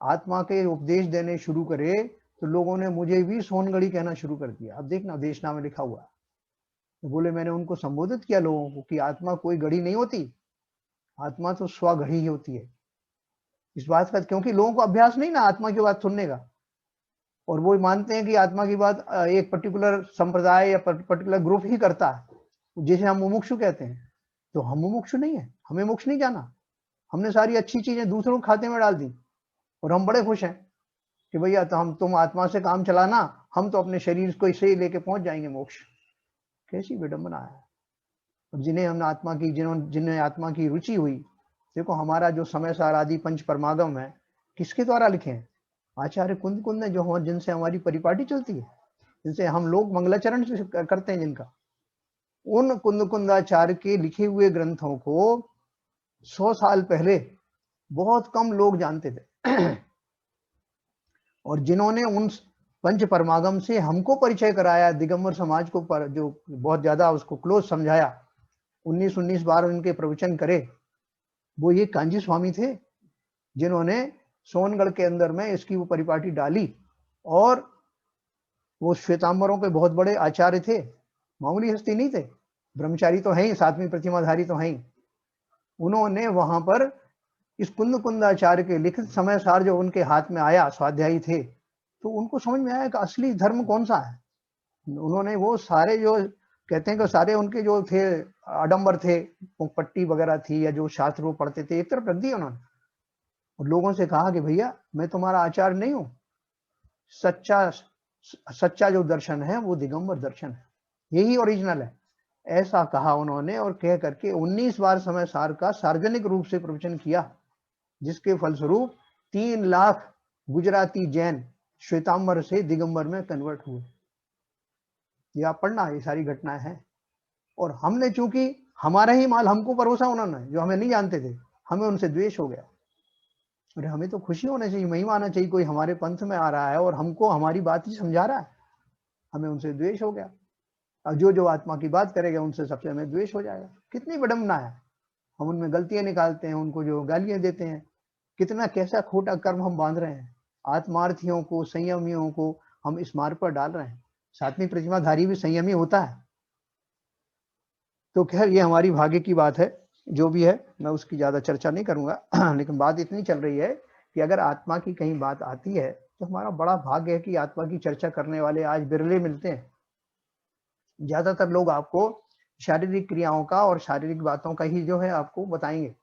आत्मा के उपदेश देने शुरू करे तो लोगों ने मुझे भी सोनगढ़ी कहना शुरू कर दिया। अब देखना देशना में लिखा हुआ है। तो बोले मैंने उनको संबोधित किया लोगों को कि आत्मा कोई घड़ी नहीं होती, आत्मा तो स्वघड़ी ही होती है। इस बात का, क्योंकि लोगों को अभ्यास नहीं ना आत्मा की बात सुनने का, और वो मानते हैं कि आत्मा की बात एक पर्टिकुलर संप्रदाय या पर्टिकुलर ग्रुप ही करता है, जिसे हम मुमुक्षु कहते हैं। तो हम मुमुक्षु नहीं है, हमें मोक्ष नहीं जाना। हमने सारी अच्छी चीजें दूसरों के खाते में डाल दी और हम बड़े खुश हैं कि भैया तो तुम आत्मा से काम चलाना, हम तो अपने शरीर को इसे लेके पहुंच जाएंगे मोक्ष। कैसी विडंबना है। और जिन्हें हमने आत्मा की जिन्हें आत्मा की रुचि हुई, देखो हमारा जो समय सार आदि पंच परमागम है किसके द्वारा लिखे हैं? आचार्य कुंद कुंद ने, जो जिनसे हमारी परिपाटी चलती है, जिनसे हम लोग मंगलाचरण करते हैं जिनका, उन कुंद कुंदाचार्य के लिखे हुए ग्रंथों को 100 साल पहले बहुत कम लोग जानते थे। और जिन्होंने उन पंच परमागम से हमको परिचय कराया, दिगंबर समाज को जो बहुत ज्यादा उसको क्लोज समझाया, 19 बार उनके प्रवचन करे, वो ये कांजी स्वामी थे, जिन्होंने सोनगढ़ के अंदर में इसकी वो परिपाटी डाली। और वो श्वेतांबरों के बहुत बड़े आचार्य थे, मामूली हस्ती नहीं थे, ब्रह्मचारी तो हैं ही, 7वीं प्रतिमाधारी तो हैं ही। उन्होंने वहां पर इस कुंद कुंदाचार्य के लिखित समय सार जो उनके हाथ में आया, स्वाध्यायी थे, तो उनको समझ में आया कि असली धर्म कौन सा है। उन्होंने वो सारे जो कहते हैं कि सारे उनके जो थे आडंबर थे, पट्टी वगैरह थी, या जो शास्त्र वो पढ़ते थे, एक तरफ रख दिया उन्होंने और लोगों से कहा कि भैया मैं तुम्हारा आचार्य नहीं हूं, सच्चा जो दर्शन है वो दिगंबर दर्शन है, यही ओरिजिनल है। ऐसा कहा उन्होंने और कह करके 19 बार समय सार का सार्वजनिक रूप से प्रवचन किया, जिसके फलस्वरूप 3 लाख गुजराती जैन श्वेतांबर से दिगंबर में कन्वर्ट हुए। ये आप पढ़ना, ये सारी घटनाएं हैं। और हमने चूंकि हमारा ही माल हमको परोसा उन्होंने, जो हमें नहीं जानते थे, हमें उनसे द्वेष हो गया। और हमें तो खुशी होनी चाहिए, महिमा आना चाहिए, कोई हमारे पंथ में आ रहा है और हमको हमारी बात ही समझा रहा है। हमें उनसे द्वेष हो गया। और जो आत्मा की बात करेगा उनसे सबसे हमें द्वेष हो जाएगा। कितनी विडंबना है। हम उनमें गलतियां निकालते हैं, उनको जो गालियां देते हैं, कितना कैसा खोटा कर्म हम बांध रहे हैं। आत्मार्थियों को, संयमियों को हम इस मार्ग पर डाल रहे हैं। 7वीं प्रतिमाधारी भी संयमी होता है। तो खैर ये हमारी भाग्य की बात है, जो भी है मैं उसकी ज्यादा चर्चा नहीं करूंगा। लेकिन बात इतनी चल रही है कि अगर आत्मा की कहीं बात आती है तो हमारा बड़ा भाग्य है कि आत्मा की चर्चा करने वाले आज बिरले मिलते हैं। ज्यादातर लोग आपको शारीरिक क्रियाओं का और शारीरिक बातों का ही जो है आपको बताएंगे।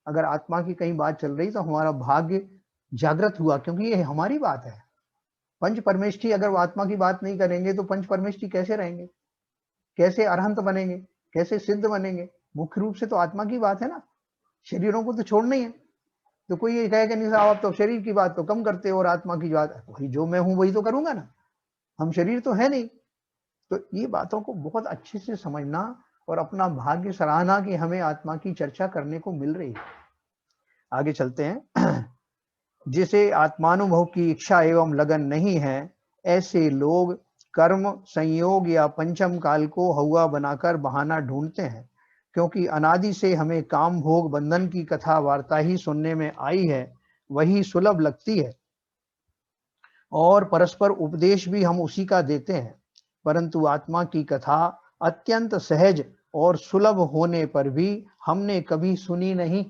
अगर आत्मा की कहीं बात चल रही तो हमारा भाग्य जागृत हुआ, क्योंकि ये हमारी बात है। पंच परमेष्ठी अगर वो आत्मा की बात नहीं करेंगे तो पंच परमेष्ठी कैसे रहेंगे, कैसे अरहंत बनेंगे, कैसे सिद्ध बनेंगे? मुख्य रूप से तो आत्मा की बात है ना, शरीरों को तो छोड़ना ही है। तो कोई ये कहेगा नहीं साहब आप तो शरीर की बात तो कम करते हो और आत्मा की बात, वही जो मैं हूं वही तो करूंगा ना, हम शरीर तो है नहीं। तो ये बातों को बहुत अच्छे से समझना और अपना भाग्य सराहना कि हमें आत्मा की चर्चा करने को मिल रही है। आगे चलते हैं। जिसे आत्मानुभव की इच्छा एवं लगन नहीं है, ऐसे लोग कर्म संयोग या पंचम काल को हौवा बनाकर बहाना ढूंढते हैं, क्योंकि अनादि से हमें काम भोग बंधन की कथा वार्ता ही सुनने में आई है, वही सुलभ लगती है और परस्पर उपदेश भी हम उसी का देते हैं। परंतु आत्मा की कथा अत्यंत सहज और सुलभ होने पर भी हमने कभी सुनी नहीं।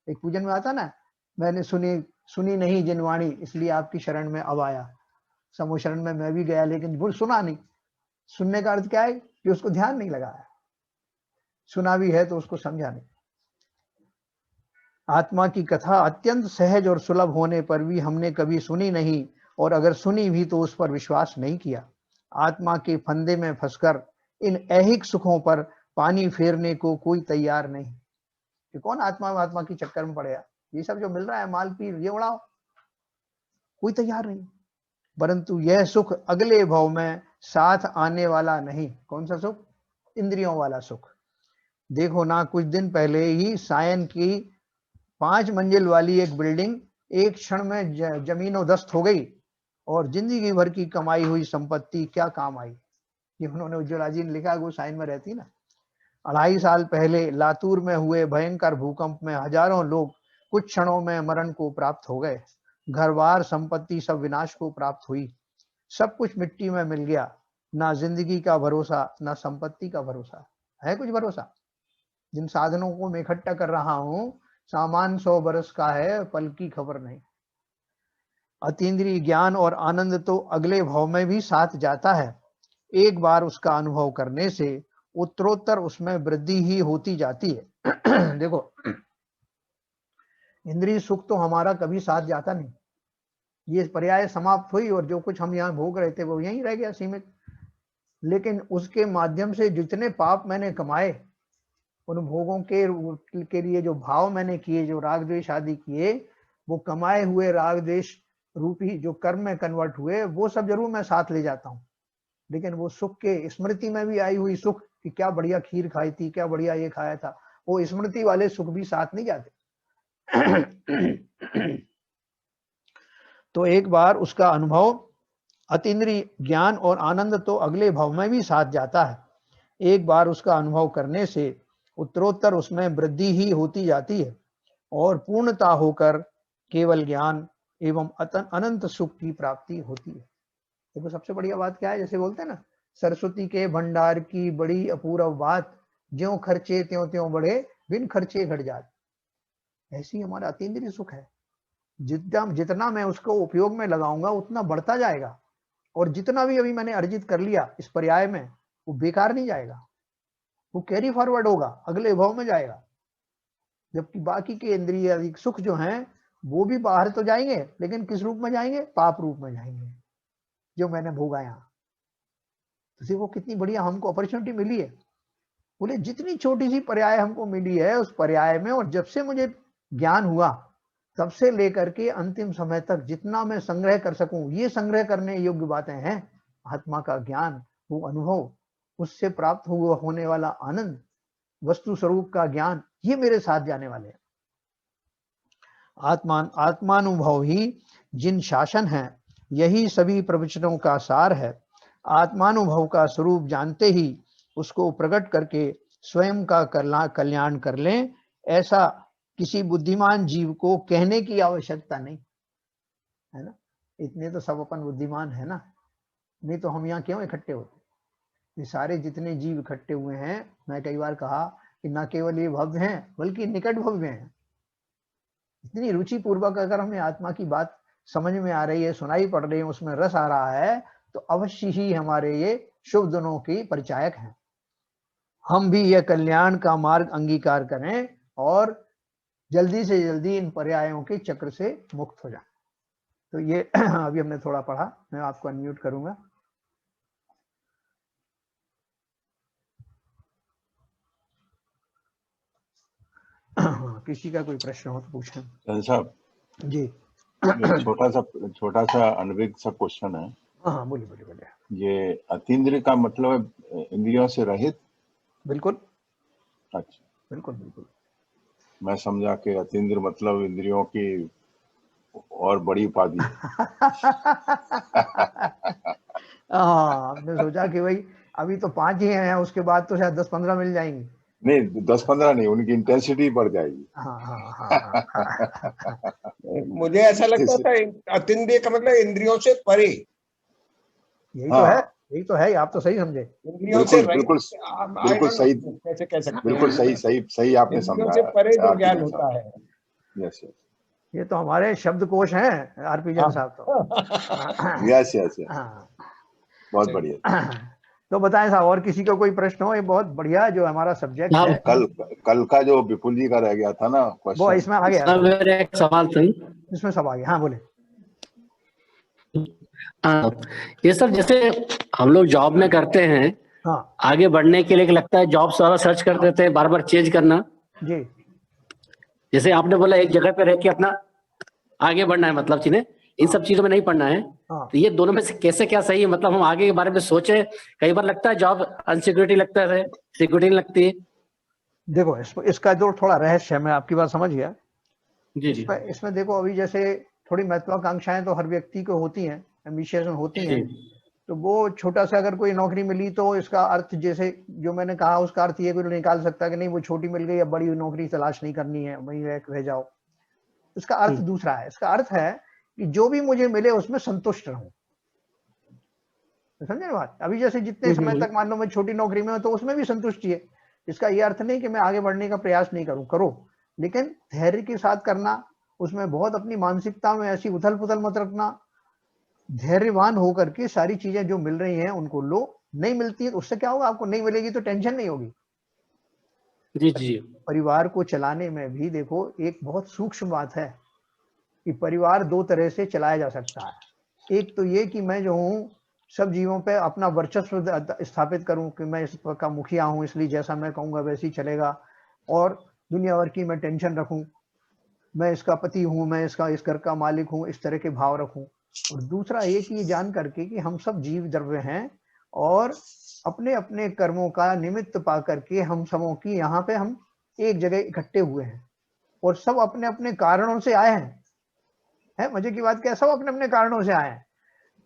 एक पूजन में आता ना, मैंने सुनी नहीं जिनवाणी, इसलिए आपकी शरण में अब आया। समूह शरण में मैं भी गया लेकिन वो सुना नहीं। सुनने का अर्थ क्या है कि उसको ध्यान नहीं लगाया, सुना भी है तो उसको समझा नहीं। आत्मा की कथा अत्यंत सहज और सुलभ होने पर भी हमने कभी सुनी नहीं, और अगर सुनी भी तो उस पर विश्वास नहीं किया। आत्मा के फंदे में फंसकर इन ऐहिक सुखों पर पानी फेरने को कोई तैयार नहीं। कि कौन आत्मा की चक्कर में पड़ेगा, ये सब जो मिल रहा है माल पीर ये उड़ाओ, कोई तैयार नहीं। परंतु यह सुख अगले भव में साथ आने वाला नहीं। कौन सा सुख? इंद्रियों वाला सुख। देखो ना, कुछ दिन पहले ही सायन की 5 मंजिल वाली एक बिल्डिंग एक क्षण में जमीनों-दस्त हो गई और जिंदगी भर की कमाई हुई संपत्ति क्या काम आई। ये उन्होंने उज्ज्वला जी ने लिखा, वो साइन में रहती ना। 2.5 साल पहले लातूर में हुए भयंकर भूकंप में हजारों लोग कुछ क्षणों में मरण को प्राप्त हो गए। घर-बार, संपत्ति सब विनाश को प्राप्त हुई। सब कुछ मिट्टी में मिल गया। ना जिंदगी का भरोसा, ना संपत्ति का भरोसा। है कुछ भरोसा? जिन साधनों को मैं इकट्ठा कर रहा हूं, सामान 100 बरस का है, पल की खबर नहीं। अतीन्द्रिय ज्ञान और आनंद तो अगले भाव में भी साथ जाता है। एक बार उसका अनुभव करने से उत्तरोत्तर उसमें वृद्धि ही होती जाती है। देखो, इंद्रिय सुख तो हमारा कभी साथ जाता नहीं। ये पर्याय समाप्त हुई और जो कुछ हम यहाँ भोग रहे थे वो यहीं रह गया सीमित। लेकिन उसके माध्यम से जितने पाप मैंने कमाए, उन भोगों के लिए जो भाव मैंने किए, जो राग द्वेष आदि किए, वो कमाए हुए राग द्वेष रूपी जो कर्म में कन्वर्ट हुए, वो सब जरूर मैं साथ ले जाता हूँ। लेकिन वो सुख के स्मृति में भी आई हुई सुख कि क्या बढ़िया खीर खाई थी, क्या बढ़िया ये खाया था, वो स्मृति वाले सुख भी साथ नहीं जाते। तो एक बार उसका अनुभव, अतीन्द्रिय ज्ञान और आनंद तो अगले भाव में भी साथ जाता है। एक बार उसका अनुभव करने से उत्तरोत्तर उसमें वृद्धि ही होती जाती है और पूर्णता होकर केवल ज्ञान एवं अनंत सुख की प्राप्ति होती है। देखो, सबसे बढ़िया बात क्या है, जैसे बोलते हैं ना, सरस्वती के भंडार की बड़ी अपूर्व बात, ज्यों खर्चे त्यों त्यों बढ़े, बिन खर्चे घट जात। ऐसी हमारा अतीन्द्रिय सुख है। जितना मैं उसको उपयोग में लगाऊंगा उतना बढ़ता जाएगा, और जितना भी अभी मैंने अर्जित कर लिया इस पर्याय में, वो बेकार नहीं जाएगा, वो कैरी फॉरवर्ड होगा, अगले भाव में जाएगा। जबकि बाकी के इंद्रिय अधिक सुख जो हैं, वो भी बाहर तो जाएंगे, लेकिन किस रूप में जाएंगे? पाप रूप में जाएंगे, जो मैंने भोगा यहाँ। तो देखो कितनी बढ़िया हमको अपॉर्चुनिटी मिली है। बोले जितनी छोटी सी पर्याय हमको मिली है, उस पर्याय में, और जब से मुझे ज्ञान हुआ तब से लेकर के अंतिम समय तक जितना मैं संग्रह कर सकूं, ये संग्रह करने योग्य बातें हैं। आत्मा का ज्ञान, वो अनुभव, उससे प्राप्त हुआ होने वाला आनंद, वस्तु स्वरूप का ज्ञान, ये मेरे साथ जाने वाले हैं। आत्मानुभव ही जिन शासन है, यही सभी प्रवचनों का सार है। आत्मानुभव का स्वरूप जानते ही उसको प्रकट करके स्वयं का कल्याण कर लें, ऐसा किसी बुद्धिमान जीव को कहने की आवश्यकता नहीं है ना। इतने तो सब अपन बुद्धिमान है ना, नहीं तो हम यहाँ क्यों इकट्ठे होते? ये सारे जितने जीव इकट्ठे हुए हैं, मैं कई बार कहा कि न केवल ये भव्य हैं, बल्कि निकट भव्य हैं। इतनी रुचि पूर्वक अगर हमें आत्मा की बात समझ में आ रही है, सुनाई पड़ रही है, उसमें रस आ रहा है, तो अवश्य ही हमारे ये शुभ दिनों की परिचायक हैं। हम भी यह कल्याण का मार्ग अंगीकार करें और जल्दी से जल्दी इन पर्यायों के चक्र से मुक्त हो जाए। तो ये अभी हमने थोड़ा पढ़ा, मैं आपको अनम्यूट करूंगा। किसी का कोई प्रश्न हो तो पूछें। साहब जी। छोटा सा अनभिज्ञ सा क्वेश्चन है। हाँ, बोलिए बोलिए बोलिए। ये अतीन्द्रिय का मतलब इंद्रियों से रहित? बिल्कुल। अच्छा, बिल्कुल बिल्कुल। मैं समझा कि अतीन्द्रिय मतलब इंद्रियों की और बड़ी उपाधि है। हाँ, हमने सोचा कि भाई अभी तो 5 ही हैं, उसके बाद तो शायद 10-15 मिल जाएंगी। नहीं, 10-15 नहीं, उनकी इंटेंसिटी बढ़ जाएगी। मुझे ऐसा लगता था अतीन्द्रिय का मतलब इंद्रियों से परे। यही तो है, यही तो है, आप तो सही समझे। इंद्रियों से बिल्कुल सही, कैसे कह सकते बिल्कुल सही आपने समझा। इंद्रियों से परे जो ज्ञान होता है। यस, ये तो हमारे शब्दकोश हैं आरपी जैन साहब तो। यस, बहुत बढ़िया। तो बताएं साहब, और किसी का कोई प्रश्न हो? ये बहुत बढ़िया जो हमारा सब्जेक्ट है। कल का जो विपुल जी का रह गया था ना क्वेश्चन, वो इसमें आ गया। सर मेरा एक सवाल था, इसमें सब आ गया। हाँ बोले। ये सर जैसे हम लोग जॉब में करते हैं, हाँ, आगे बढ़ने के लिए लगता है जॉब सारा सर्च कर देते हैं, बार बार चेंज करना। जी। जैसे आपने बोला एक जगह पे रह के अपना आगे बढ़ना है, मतलब चीजें, इन सब चीजों में नहीं पड़ना है। तो ये दोनों में से कैसे क्या सही है, मतलब हम आगे के बारे में सोचे। कई बार लगता है जॉब अनसिक्योरिटी लगता है, सिक्योरिटी नहीं लगती है। देखो इसका जो थोड़ा रहस्य है, मैं आपकी बात समझ गया जी जी इसमें देखो, अभी जैसे थोड़ी महत्वाकांक्षाएं तो हर व्यक्ति को होती हैं, एम्बिशियस होती हैं। तो वो छोटा सा अगर कोई नौकरी मिली तो इसका अर्थ, जैसे जो मैंने कहा, उसका अर्थ ये कोई निकाल सकता है कि नहीं वो छोटी मिल गई, अब बड़ी नौकरी तलाश नहीं करनी है, वहीं रह जाओ। इसका अर्थ दूसरा है। इसका अर्थ है कि जो भी मुझे मिले उसमें संतुष्ट रहूं। समझे ना बात? अभी जैसे जितने समय तक मान लो मैं छोटी नौकरी में हूं तो उसमें भी संतुष्टि है। इसका ये अर्थ नहीं कि मैं आगे बढ़ने का प्रयास नहीं करूं, करो, लेकिन धैर्य के साथ करना। उसमें बहुत अपनी मानसिकता में ऐसी उथल पुथल मत रखना। धैर्यवान होकर के सारी चीजें जो मिल रही हैं उनको लो। नहीं मिलती है तो उससे क्या होगा, आपको नहीं मिलेगी तो टेंशन नहीं होगी। जी जी परिवार को चलाने में भी देखो एक बहुत सूक्ष्म बात है कि परिवार दो तरह से चलाया जा सकता है। एक तो ये कि मैं जो हूँ सब जीवों पे अपना वर्चस्व स्थापित करूं कि मैं इस का मुखिया हूं, इसलिए जैसा मैं कहूंगा वैसे ही चलेगा, और दुनिया भर की मैं टेंशन रखूं, मैं इसका पति हूं, मैं इसका इस घर का मालिक हूं, इस तरह के भाव रखूं। और दूसरा ये कि ये जान करके कि हम सब जीव द्रव्य हैं और अपने अपने कर्मों का निमित्त पा करके हम सबों की यहाँ पे हम एक जगह इकट्ठे हुए हैं और सब अपने अपने कारणों से आए हैं। मजे की बात क्या है, सब अपने अपने कारणों से आए हैं।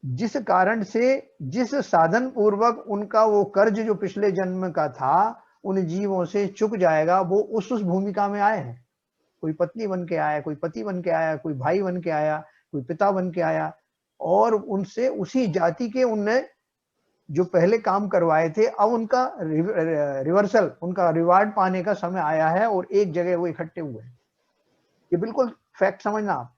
जिस कारण से, जिस साधन पूर्वक उनका वो कर्ज जो पिछले जन्म का था उन जीवों से चुक जाएगा, वो उस भूमिका में आए हैं। कोई पत्नी बन के आया, कोई पति बन के आया, कोई भाई बन के आया, कोई पिता बन के आया, और उनसे उसी जाति के उनने जो पहले काम करवाए थे अब उनका रिवर्सल, उनका रिवार्ड पाने का समय आया है और एक जगह वो इकट्ठे हुए हैं। ये बिल्कुल फैक्ट समझना आप।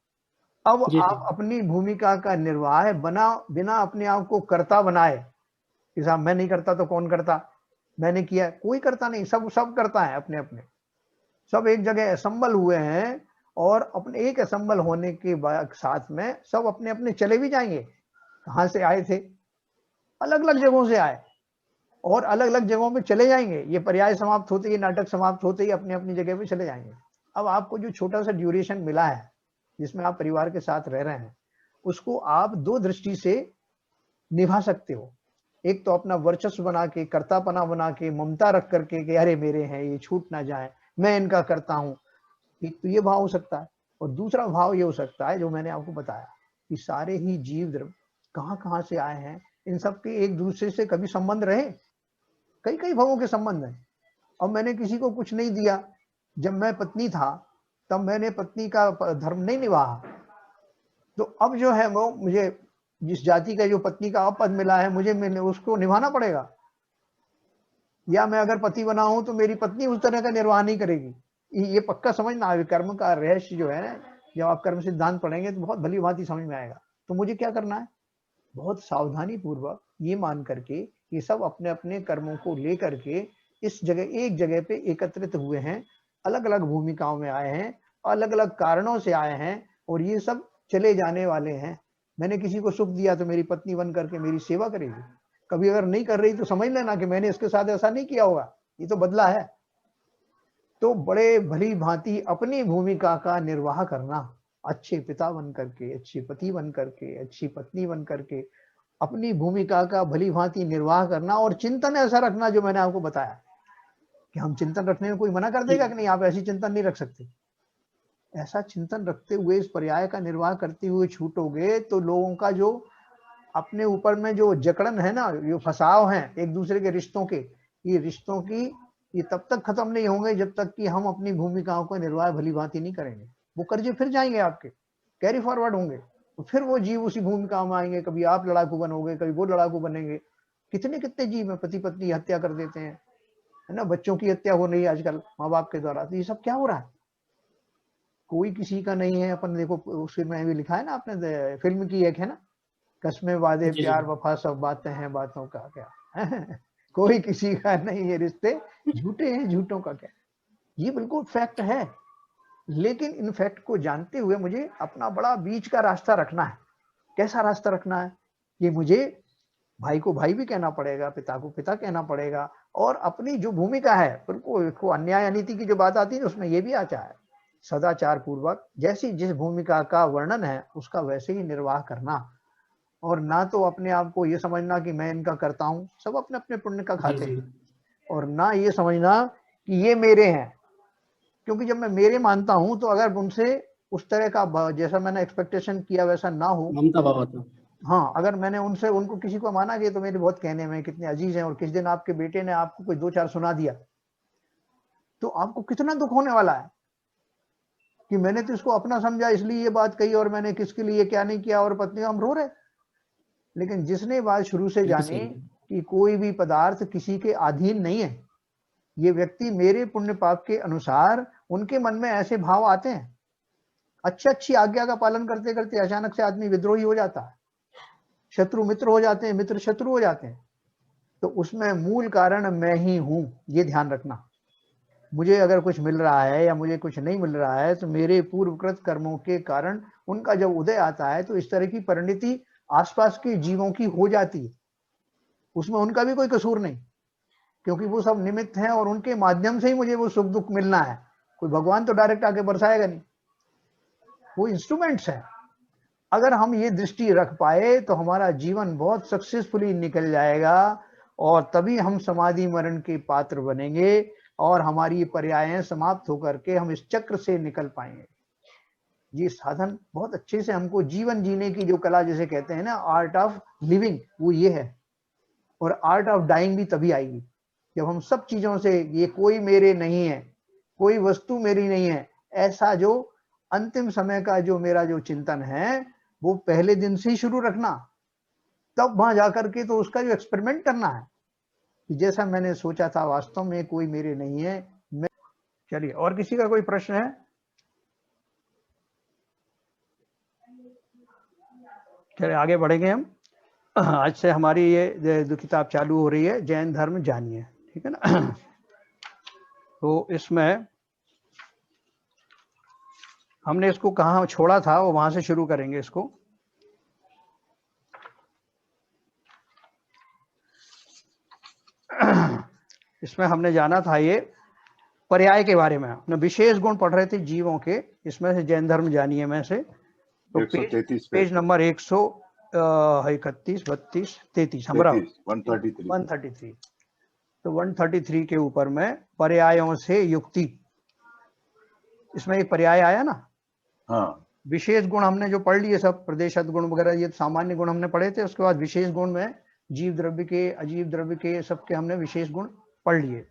अब आप अपनी भूमिका का निर्वाह बिना अपने आप को कर्ता बनाए कि साहब मैं नहीं करता तो कौन करता, मैंने किया, कोई करता नहीं, सब करता है अपने अपने। सब एक जगह असम्बल हुए हैं और अपने एक असम्बल होने के बाद साथ में सब अपने अपने चले भी जाएंगे। कहाँ से आए थे, अलग अलग जगहों से आए और अलग अलग जगहों पे चले जाएंगे। ये पर्याय समाप्त होते ही, नाटक समाप्त होते ही अपनी अपनी जगह पे चले जाएंगे। अब आपको जो छोटा सा ड्यूरेशन मिला है जिसमें आप परिवार के साथ रह रहे हैं, उसको आप दो दृष्टि से निभा सकते हो। एक तो अपना वर्चस्व बना के, कर्तापना बना के, ममता रख करके कि अरे मेरे हैं, ये छूट ना जाए, मैं इनका करता हूं। एक तो ये भाव हो सकता है, और दूसरा भाव ये हो सकता है जो मैंने आपको बताया कि सारे ही जीव द्रव्य कहाँ कहाँ से आए हैं, इन सब के एक दूसरे से कभी संबंध रहे, कई कई भावों के संबंध है। अब मैंने किसी को कुछ नहीं दिया, जब मैं पत्नी था तब मैंने पत्नी का धर्म नहीं निभाया, तो अब जो है वो मुझे जिस जाति का जो पत्नी का पद मिला है मुझे उसको निभाना पड़ेगा। या मैं अगर पति बना हूं तो मेरी पत्नी उस तरह का निर्वाह नहीं करेगी। ये पक्का समझना, कर्म का रहस्य जो है ना, जब आप कर्म सिद्धांत पढ़ेंगे तो बहुत भली भांति समझ में आएगा। तो मुझे क्या करना है, बहुत सावधानी पूर्वक ये मान करके ये सब अपने अपने कर्मों को लेकर के इस जगह एक जगह पे एकत्रित हुए हैं, अलग अलग भूमिकाओं में आए हैं, अलग अलग कारणों से आए हैं, और ये सब चले जाने वाले हैं। मैंने किसी को सुख दिया तो मेरी पत्नी बन करके मेरी सेवा करेगी, कभी अगर नहीं कर रही तो समझ लेना कि मैंने इसके साथ ऐसा नहीं किया होगा, ये तो बदला है। तो बड़े भली भांति अपनी भूमिका का निर्वाह करना, अच्छे पिता बन करके, अच्छे पति बन करके, अच्छी पत्नी बन करके अपनी भूमिका का भली भांति निर्वाह करना, और चिंतन ऐसा रखना जो मैंने आपको बताया कि हम चिंतन रखने में कोई मना कर देगा कि नहीं आप ऐसी चिंतन नहीं रख सकते। ऐसा चिंतन रखते हुए इस पर्याय का निर्वाह करते हुए छूटोगे तो लोगों का जो अपने ऊपर में जो जकड़न है ना, जो फसाव है एक दूसरे के रिश्तों के, ये रिश्तों की ये तब तक खत्म नहीं होंगे जब तक कि हम अपनी भूमिकाओं का निर्वाह भली भांति नहीं करेंगे। वो कर्जे फिर जाएंगे आपके, कैरी फॉरवर्ड होंगे, तो फिर वो जीव उसी भूमिका में आएंगे। कभी आप लड़ाकू बनोगे, कभी वो लड़ाकू बनेंगे। कितने कितने जीव है पति पत्नी हत्या कर देते हैं, है ना, बच्चों की हत्या हो रही है आजकल माँ बाप के द्वारा। तो ये सब क्या हो रहा है, कोई किसी का नहीं है। अपन देखो उसमें भी लिखा है ना, आपने फिल्म की एक है ना, कसमें वादे प्यार वफा सब बातें हैं बातों का क्या कोई किसी का नहीं है, रिश्ते झूठे हैं झूठों का क्या। ये बिल्कुल फैक्ट है। लेकिन इन फैक्ट को जानते हुए मुझे अपना बड़ा बीच का रास्ता रखना है। कैसा रास्ता रखना है, ये मुझे भाई को भाई भी कहना पड़ेगा, पिता को पिता कहना पड़ेगा, और अपनी जो भूमिका है बिल्कुल अन्याय अनीति की जो बात आती है उसमें ये भी आता है सदाचार पूर्वक जैसी जिस भूमिका का वर्णन है उसका वैसे ही निर्वाह करना, और ना तो अपने आप को ये समझना कि मैं इनका करता हूँ, सब अपने अपने पुण्य का खाते हैं, और ना ये समझना कि ये मेरे हैं, क्योंकि जब मैं मेरे मानता हूं तो अगर उनसे उस तरह का जैसा मैंने एक्सपेक्टेशन किया वैसा ना हो, ममता भाव होता। हाँ, अगर मैंने उनसे उनको किसी को माना कि तो मेरे बहुत कहने में कितने अजीज हैं, और किस दिन आपके बेटे ने आपको कोई 2-4 सुना दिया तो आपको कितना दुख होने वाला है कि मैंने तो इसको अपना समझा इसलिए ये बात कही, और मैंने किसके लिए क्या नहीं किया, और पत्नी हम रो रहे। लेकिन जिसने बात शुरू से जानी कि कोई भी पदार्थ किसी के अधीन नहीं है, ये व्यक्ति मेरे पुण्य पाप के अनुसार उनके मन में ऐसे भाव आते हैं, अच्छी आज्ञा का पालन करते करते अचानक से आदमी विद्रोही हो जाता है, शत्रु मित्र हो जाते हैं, मित्र शत्रु हो जाते हैं, तो उसमें मूल कारण मैं ही हूं, ये ध्यान रखना। मुझे अगर कुछ मिल रहा है या मुझे कुछ नहीं मिल रहा है तो मेरे पूर्वकृत कर्मों के कारण उनका जब उदय आता है तो इस तरह की परिणति आसपास के जीवों की हो जाती है, उसमें उनका भी कोई कसूर नहीं, क्योंकि वो सब निमित्त हैं और उनके माध्यम से ही मुझे वो सुख दुख मिलना है। कोई भगवान तो डायरेक्ट आके बरसाएगा नहीं, वो इंस्ट्रूमेंट्स हैं। अगर हम ये दृष्टि रख पाए तो हमारा जीवन बहुत सक्सेसफुली निकल जाएगा, और तभी हम समाधि मरण के पात्र बनेंगे और हमारी पर्यायें समाप्त होकर के हम इस चक्र से निकल पाएंगे। ये साधन बहुत अच्छे से हमको जीवन जीने की जो कला जिसे कहते हैं ना, आर्ट ऑफ लिविंग, वो ये है। और आर्ट ऑफ डाइंग भी तभी आएगी जब हम सब चीजों से ये कोई मेरे नहीं है, कोई वस्तु मेरी नहीं है, ऐसा जो अंतिम समय का जो मेरा जो चिंतन है वो पहले दिन से ही शुरू रखना, तब वहां जाकर के तो उसका जो एक्सपेरिमेंट करना है कि जैसा मैंने सोचा था वास्तव में कोई मेरे नहीं है मैं। चलिए, और किसी का कोई प्रश्न है? चलिए आगे बढ़ेंगे हम। आज से हमारी ये जो किताब चालू हो रही है, जैन धर्म जानिए, ठीक है ना। तो इसमें हमने इसको कहाँ छोड़ा था वो वहां से शुरू करेंगे इसको। इसमें हमने जाना था ये पर्याय के बारे में, अपने विशेष गुण पढ़ रहे थे जीवों के, इसमें से जैन धर्म जानिए में से। तो पेज नंबर 131, 32, 33 हमारा 133। तो 133 के ऊपर में पर्यायों से युक्ति, इसमें एक पर्याय आया ना। हाँ, विशेष गुण हमने जो पढ़ लिए सब, प्रदेशत गुण वगैरह ये सामान्य गुण हमने पढ़े थे। उसके बाद विशेष गुण में जीव द्रव्य के, अजीव द्रव्य के, सबके हमने विशेष गुण पढ़ लिए।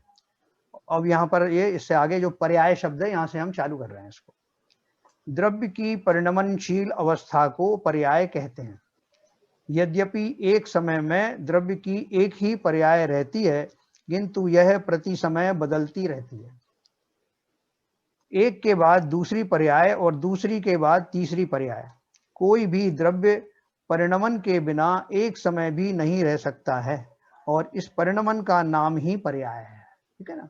अब यहाँ पर ये इससे आगे जो पर्याय शब्द है यहाँ से हम चालू कर रहे हैं इसको। द्रव्य की परिणमनशील अवस्था को पर्याय कहते हैं। यद्यपि एक समय में द्रव्य की एक ही पर्याय रहती है, किंतु यह प्रति समय बदलती रहती है। एक के बाद दूसरी पर्याय और दूसरी के बाद तीसरी पर्याय। कोई भी द्रव्य परिणमन के बिना एक समय भी नहीं रह सकता है, और इस परिणमन का नाम ही पर्याय है। ठीक है ना।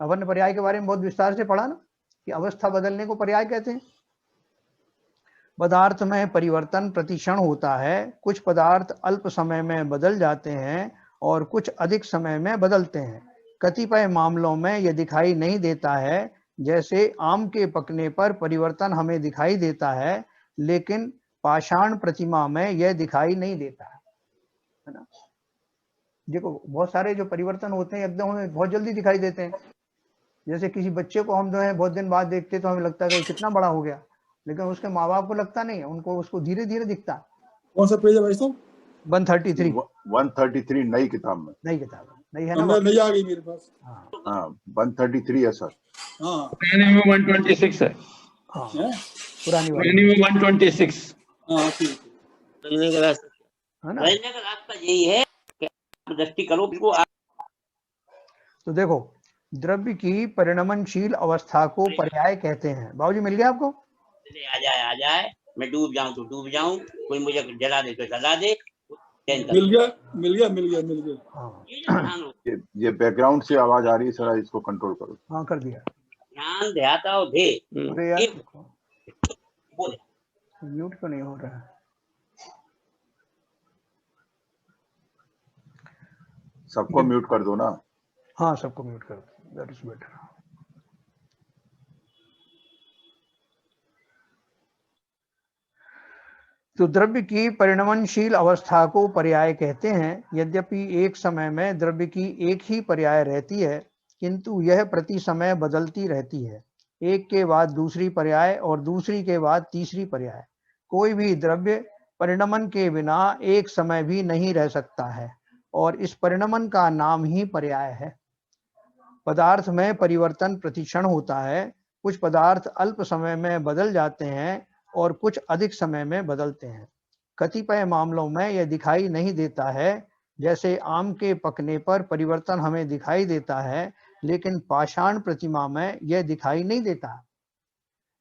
अपन ने पर्याय के बारे में बहुत विस्तार से पढ़ा ना कि अवस्था बदलने को पर्याय कहते हैं। पदार्थ में परिवर्तन प्रतिक्षण होता है। कुछ पदार्थ अल्प समय में बदल जाते हैं और कुछ अधिक समय में बदलते हैं। कतिपय मामलों में यह दिखाई नहीं देता है, जैसे आम के पकने पर परिवर्तन हमें दिखाई देता है, लेकिन पाषाण प्रतिमा में यह दिखाई नहीं देता है ना। देखो बहुत सारे जो परिवर्तन होते हैं एकदम हमें बहुत जल्दी दिखाई देते हैं। जैसे किसी बच्चे को हम जो है बहुत दिन बाद देखते तो हमें लगता है कि कितना बड़ा हो गया, लेकिन उसके माँ बाप को लगता नहीं है, उनको उसको धीरे धीरे दिखता। कौन सा पेज है भाई साहब? 133 नई किताब में। नई किताब नहीं है ना, नहीं आ गई मेरे पास। हाँ 133 है सर। हाँ पुरानी में 126 है। हाँ पुरानी पुरानी में 126। हाँ ठीक है ना। रास्ता यही है कि आप दृष्टि करो बिल्कुल। तो देखो द्रव्य की परिणमनशील अवस्था को पर्याय कहते हैं। बाबूजी मिल गया आपको? आ जाए मैं डूब जाऊं तो डूब जाऊं, कोई मुझे जला दे तो जला दे। मिल गया। हाँ ये बैकग्राउंड से आवाज आ रही है सर, इसको कंट्रोल करो। हाँ कर दिया। ध्यान ध्याता हो दे। अरे यार बोले म्यूट क्यों नहीं हो रहा है? सबको म्यूट कर दो ना। हाँ सबको म्यूट कर दो, दैट इज बेटर। तो द्रव्य की परिणमनशील अवस्था को पर्याय कहते हैं। यद्यपि एक समय में द्रव्य की एक ही पर्याय रहती है, किंतु यह प्रति समय बदलती रहती है, एक के बाद दूसरी पर्याय और दूसरी के बाद तीसरी पर्याय। कोई भी द्रव्य परिणमन के बिना एक समय भी नहीं रह सकता है, और इस परिणमन का नाम ही पर्याय है। पदार्थ में परिवर्तन प्रतिक्षण होता है। कुछ पदार्थ अल्प समय में बदल जाते हैं और कुछ अधिक समय में बदलते हैं। कतिपय मामलों में यह दिखाई नहीं देता है, जैसे आम के पकने पर परिवर्तन हमें दिखाई देता है, लेकिन पाषाण प्रतिमा में यह दिखाई नहीं देता।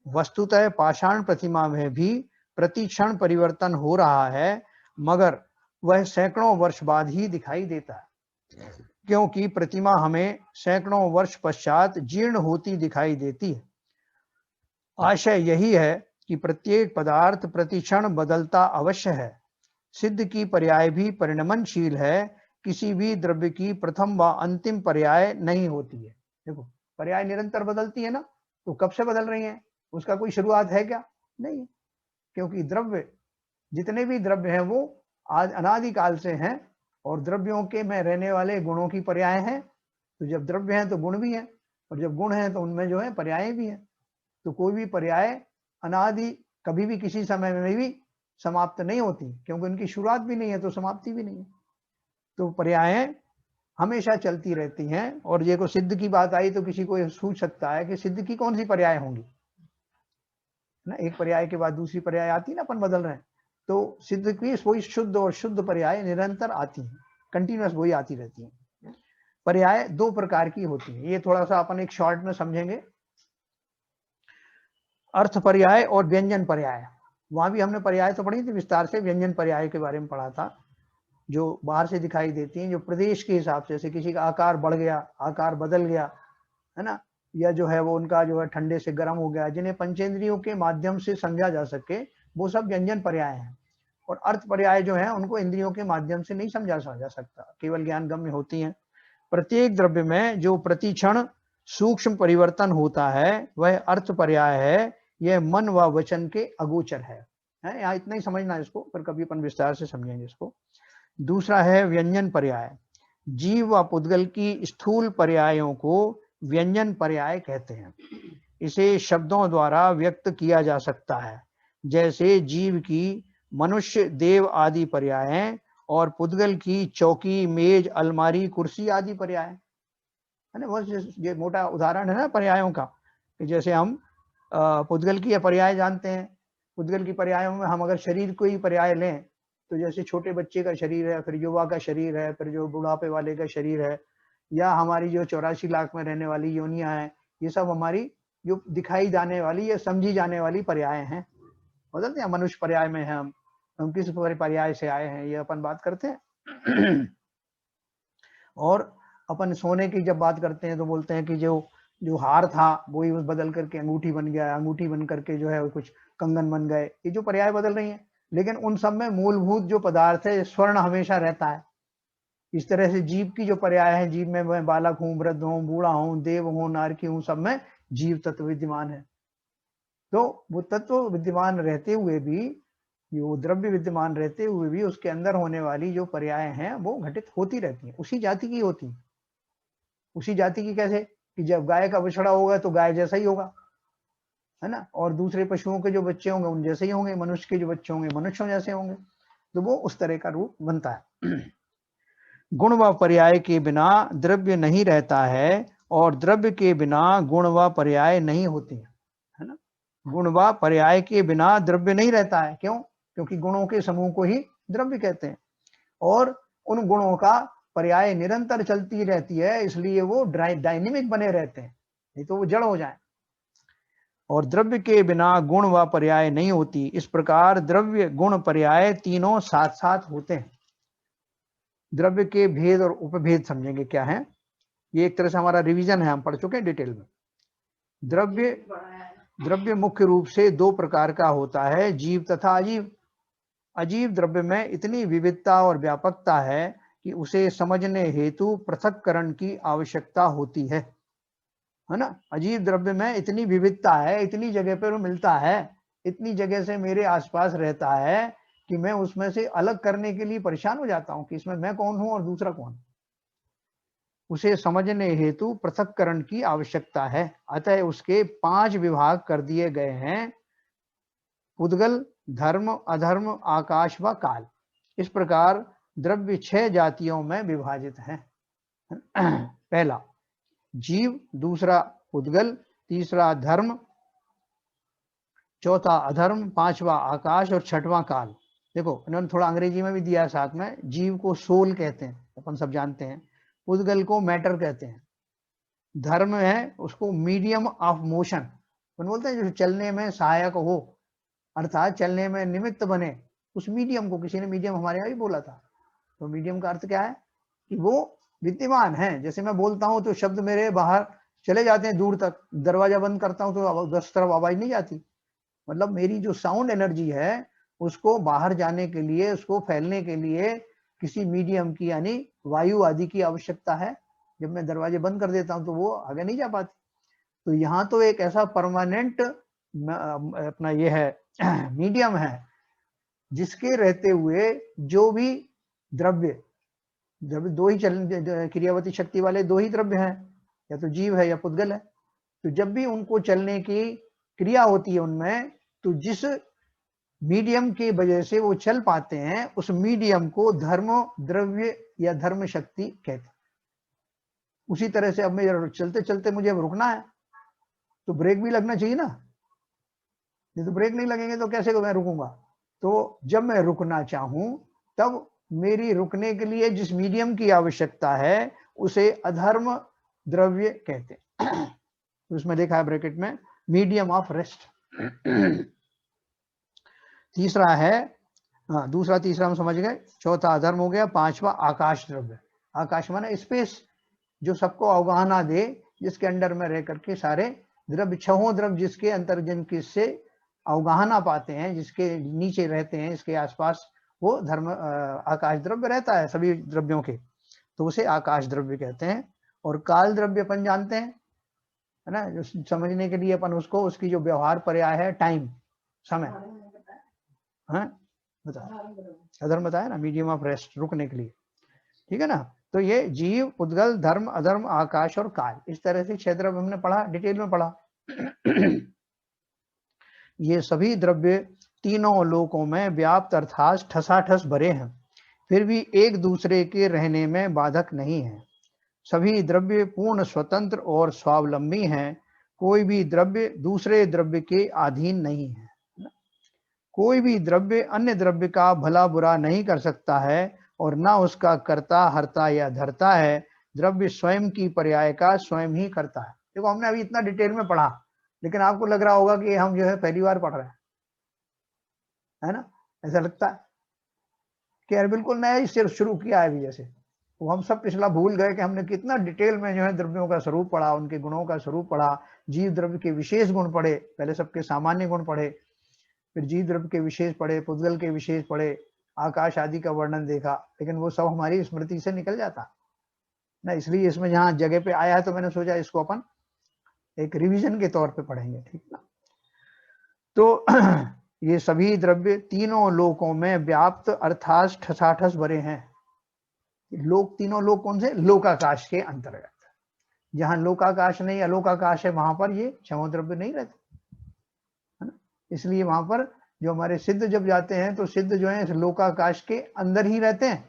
वस्तुतः पाषाण प्रतिमा में भी प्रति क्षण परिवर्तन हो रहा है, मगर वह सैकड़ों वर्ष बाद ही दिखाई देता है, क्योंकि प्रतिमा हमें सैकड़ों वर्ष पश्चात जीर्ण होती दिखाई देती है। आशय यही है कि प्रत्येक पदार्थ प्रतिक्षण बदलता अवश्य है। सिद्ध की पर्याय भी परिणमनशील है। किसी भी द्रव्य की प्रथम व अंतिम पर्याय नहीं होती है। देखो, पर्याय निरंतर बदलती है ना, तो कब से बदल रही है, उसका कोई शुरुआत है क्या? नहीं, क्योंकि द्रव्य, जितने भी द्रव्य हैं वो आज अनादिकाल से हैं, और द्रव्यों के में रहने वाले गुणों की पर्याय हैं। तो जब द्रव्य हैं तो गुण भी हैं, और जब गुण हैं तो उनमें जो है पर्याय भी हैं। तो कोई भी पर्याय अनादि कभी भी किसी समय में भी समाप्त नहीं होती, क्योंकि उनकी शुरुआत भी नहीं है तो समाप्ति भी नहीं है। तो पर्यायें हमेशा चलती रहती हैं। और ये को सिद्ध की बात आई तो किसी को सोच सकता है कि सिद्ध की कौन सी पर्याय होंगी ना, एक पर्याय के बाद दूसरी पर्याय आती ना, अपन बदल रहे हैं। तो सिद्ध की वही शुद्ध और शुद्ध पर्याय निरंतर आती हैं, कंटिन्यूअस वही आती रहती हैं। पर्याय दो प्रकार की होती है, ये थोड़ा सा अपन एक शॉर्ट में समझेंगे। अर्थ पर्याय और व्यंजन पर्याय। वहां भी हमने पर्याय तो पढ़ी थी विस्तार से, व्यंजन पर्याय के बारे में पढ़ा था, जो बाहर से दिखाई देती हैं, जो प्रदेश के हिसाब से, जैसे किसी का आकार बढ़ गया, आकार बदल गया, है ना, या जो है वो उनका जो है ठंडे से गर्म हो गया, जिन्हें पंचेंद्रियों के माध्यम से समझा जा सके, वो सब व्यंजन पर्याय हैं। और अर्थ पर्याय जो है उनको इंद्रियों के माध्यम से नहीं समझा जा सकता, केवल ज्ञान गम्य होती हैं। प्रत्येक द्रव्य में जो प्रतिक्षण सूक्ष्म परिवर्तन होता है वह अर्थ पर्याय है। यह मन व वचन के अगोचर है। यहाँ इतना ही समझना है इसको, पर कभी अपन विस्तार से समझेंगे इसको। दूसरा है व्यंजन पर्याय। जीव व पुद्गल की स्थूल पर्यायों को व्यंजन पर्याय कहते हैं। इसे शब्दों द्वारा व्यक्त किया जा सकता है, जैसे जीव की मनुष्य, देव आदि पर्याय, और पुद्गल की चौकी, मेज, अलमारी, कुर्सी आदि पर्याय, है ना। बस ये मोटा उदाहरण है ना पर्यायों का। जैसे हम पुद्गल की पर्याय जानते हैं। पुद्गल की पर्यायों में हम अगर शरीर को ही पर्याय लें तो जैसे छोटे बच्चे का शरीर है, फिर युवा का शरीर है, फिर जो बुढ़ापे वाले का शरीर है, या हमारी जो 84 लाख में रहने वाली योनियां हैं, ये सब हमारी जो दिखाई जाने वाली या समझी जाने वाली पर्याय हैं। बदलते हैं, मनुष्य पर्याय में है, हम किस पर्याय से आए हैं, ये अपन बात करते हैं। और अपन सोने की जब बात करते हैं तो बोलते हैं कि जो हार था वो ही बदल करके अंगूठी बन गया, अंगूठी बन करके जो है कुछ कंगन बन गए। ये जो पर्याय बदल रही हैं, लेकिन उन सब में मूलभूत जो पदार्थ है स्वर्ण हमेशा रहता है। इस तरह से जीव की जो पर्याय है, जीव में मैं बालक हूँ, वृद्ध हूँ, बूढ़ा हूँ, देव हूँ, नारकी हूँ, सब में जीव तत्व विद्यमान है। तो वो तत्व विद्यमान रहते हुए भी, वो द्रव्य विद्यमान रहते हुए भी, उसके अंदर होने वाली जो पर्याय हैं वो घटित होती रहती हैं, उसी जाति की होती है। उसी जाति की कैसे कि जब गाय का बछड़ा होगा तो गाय जैसा ही होगा, है ना, और दूसरे पशुओं के जो बच्चे होंगे उन जैसे ही होंगे, मनुष्य के जो बच्चे होंगे मनुष्यों जैसे होंगे। तो वो उस तरह का रूप बनता है। गुण व पर्याय के बिना द्रव्य नहीं रहता है, और द्रव्य के बिना गुण व पर्याय नहीं होती है ना। गुण व पर्याय के बिना द्रव्य नहीं रहता है। क्यों? क्योंकि गुणों के समूह को ही द्रव्य कहते हैं, और उन गुणों का पर्याय निरंतर चलती रहती है, इसलिए वो डायनेमिक बने रहते हैं, नहीं तो वो जड़ हो जाए। और द्रव्य के बिना गुण व पर्याय नहीं होती। इस प्रकार द्रव्य, गुण, पर्याय तीनों साथ साथ होते हैं। द्रव्य के भेद और उपभेद समझेंगे क्या है। ये एक तरह से हमारा रिवीजन है, हम पढ़ चुके हैं डिटेल में। द्रव्य मुख्य रूप से दो प्रकार का होता है, जीव तथा अजीव। अजीव द्रव्य में इतनी विविधता और व्यापकता है कि उसे समझने हेतु पृथक्करण की आवश्यकता होती है ना। अजीव द्रव्य में इतनी विविधता है, इतनी जगह पर मिलता है, इतनी जगह से मेरे आसपास रहता है कि मैं उसमें से अलग करने के लिए परेशान हो जाता हूं कि इसमें मैं कौन हूं और दूसरा कौन। उसे समझने हेतु पृथक्करण की आवश्यकता है। अतः उसके 5 विभाग कर दिए गए हैं, पुद्गल, धर्म, अधर्म, आकाश व काल। इस प्रकार द्रव्य 6 जातियों में विभाजित हैं। पहला जीव, दूसरा पुद्गल, तीसरा धर्म, चौथा अधर्म, पांचवा आकाश और छठवां काल। देखो इन्होंने थोड़ा अंग्रेजी में भी दिया है साथ में। जीव को सोल कहते हैं, अपन सब जानते हैं। पुद्गल को मैटर कहते हैं। धर्म है उसको मीडियम ऑफ मोशन, अपन बोलते हैं जो चलने में सहायक हो, अर्थात चलने में निमित्त बने, उस मीडियम को, किसी ने मीडियम हमारे यहाँ भी बोला था। तो मीडियम का अर्थ क्या है कि वो विद्यमान है। जैसे मैं बोलता हूँ तो शब्द मेरे बाहर चले जाते हैं दूर तक, दरवाजा बंद करता हूँ तो 10 तरफ आवाज नहीं जाती। मतलब मेरी जो साउंड एनर्जी है उसको बाहर जाने के लिए, उसको फैलने के लिए किसी मीडियम की यानी वायु आदि की आवश्यकता है। जब मैं दरवाजे बंद कर देता हूं तो वो आगे नहीं जा पाती। तो यहाँ तो एक ऐसा परमानेंट अपना ये है मीडियम है जिसके रहते हुए जो भी द्रव्य दो ही क्रियावती शक्ति वाले 2 ही द्रव्य हैं, या तो जीव है या पुद्गल है। तो जब भी उनको चलने की क्रिया होती है उनमें, तो जिस मीडियम की वजह से वो चल पाते हैं उस मीडियम को धर्म द्रव्य या धर्म शक्ति कहते हैं। उसी तरह से अब मैं चलते चलते मुझे अब रुकना है तो ब्रेक भी लगना चाहिए ना। नहीं तो ब्रेक नहीं लगेंगे तो कैसे मैं रुकूंगा। तो जब मैं रुकना चाहूं तब मेरी रुकने के लिए जिस मीडियम की आवश्यकता है उसे अधर्म द्रव्य कहते हैं। तो उसमें देखा है ब्रैकेट में मीडियम ऑफ रेस्ट। तीसरा है, हाँ दूसरा तीसरा हम समझ गए। चौथा अधर्म हो गया। पांचवा आकाश द्रव्य। आकाश माने स्पेस, जो सबको अवगाहना दे, जिसके अंडर में रह करके सारे द्रव्य, 6 द्रव्य जिसके अंतर्जन किससे अवगाहना पाते हैं, जिसके नीचे रहते हैं, इसके आसपास, वो धर्म आकाश द्रव्य रहता है सभी द्रव्यों के, तो उसे आकाश द्रव्य कहते हैं। और काल द्रव्य अपन जानते हैं, है ना, जो समझने के लिए अपन उसको, उसकी जो व्यवहार पर्याय है टाइम, समय, हाँ बता, अधर्म बताया ना, मीडियम ऑफ रेस्ट, रुकने के लिए, ठीक है ना। तो ये जीव, उद्गल, धर्म, अधर्म, आकाश और काल, इस तरह से 6 द्रव्य हमने पढ़ा, डिटेल में पढ़ा। ये सभी द्रव्य तीनों लोकों में व्याप्त अर्थात ठसाठस भरे हैं, फिर भी एक दूसरे के रहने में बाधक नहीं है। सभी द्रव्य पूर्ण स्वतंत्र और स्वावलंबी हैं। कोई भी द्रव्य दूसरे द्रव्य के अधीन नहीं है। कोई भी द्रव्य अन्य द्रव्य का भला बुरा नहीं कर सकता है और ना उसका कर्ता, हर्ता या धर्ता है। द्रव्य स्वयं की पर्याय का स्वयं ही करता है। देखो हमने अभी इतना डिटेल में पढ़ा, लेकिन आपको लग रहा होगा कि हम जो है पहली बार पढ़ रहे हैं, है ना। ऐसा लगता है कि यार बिल्कुल नया ही सिर्फ शुरू किया है अभी, जैसे वो हम सब पिछला भूल गए कि हमने कितना डिटेल में जो है द्रव्यों का स्वरूप पढ़ा, उनके गुणों का स्वरूप पढ़ा, जीव द्रव्य के विशेष गुण पढ़े, पहले सबके सामान्य गुण पढ़े, फिर जीव द्रव्य के विशेष पढ़े, पुद्गल के विशेष पढ़े, आकाश आदि का वर्णन देखा। लेकिन वो सब हमारी स्मृति से निकल जाता ना, इसलिए इसमें जहाँ जगह पे आया है तो मैंने सोचा इसको अपन एक रिवीजन के तौर पे पढ़ेंगे, ठीक ना। तो ये सभी द्रव्य तीनों लोकों में व्याप्त अर्थात ठसाठस भरे हैं। लोक, तीनों लोक कौन से? लोकाकाश के अंतर्गत। जहां लोकाकाश नहीं, अलोकाकाश है, वहां पर ये 6 द्रव्य नहीं रहते, है ना। इसलिए वहां पर जो हमारे सिद्ध जब जाते हैं तो सिद्ध जो है इस लोकाकाश के अंदर ही रहते हैं,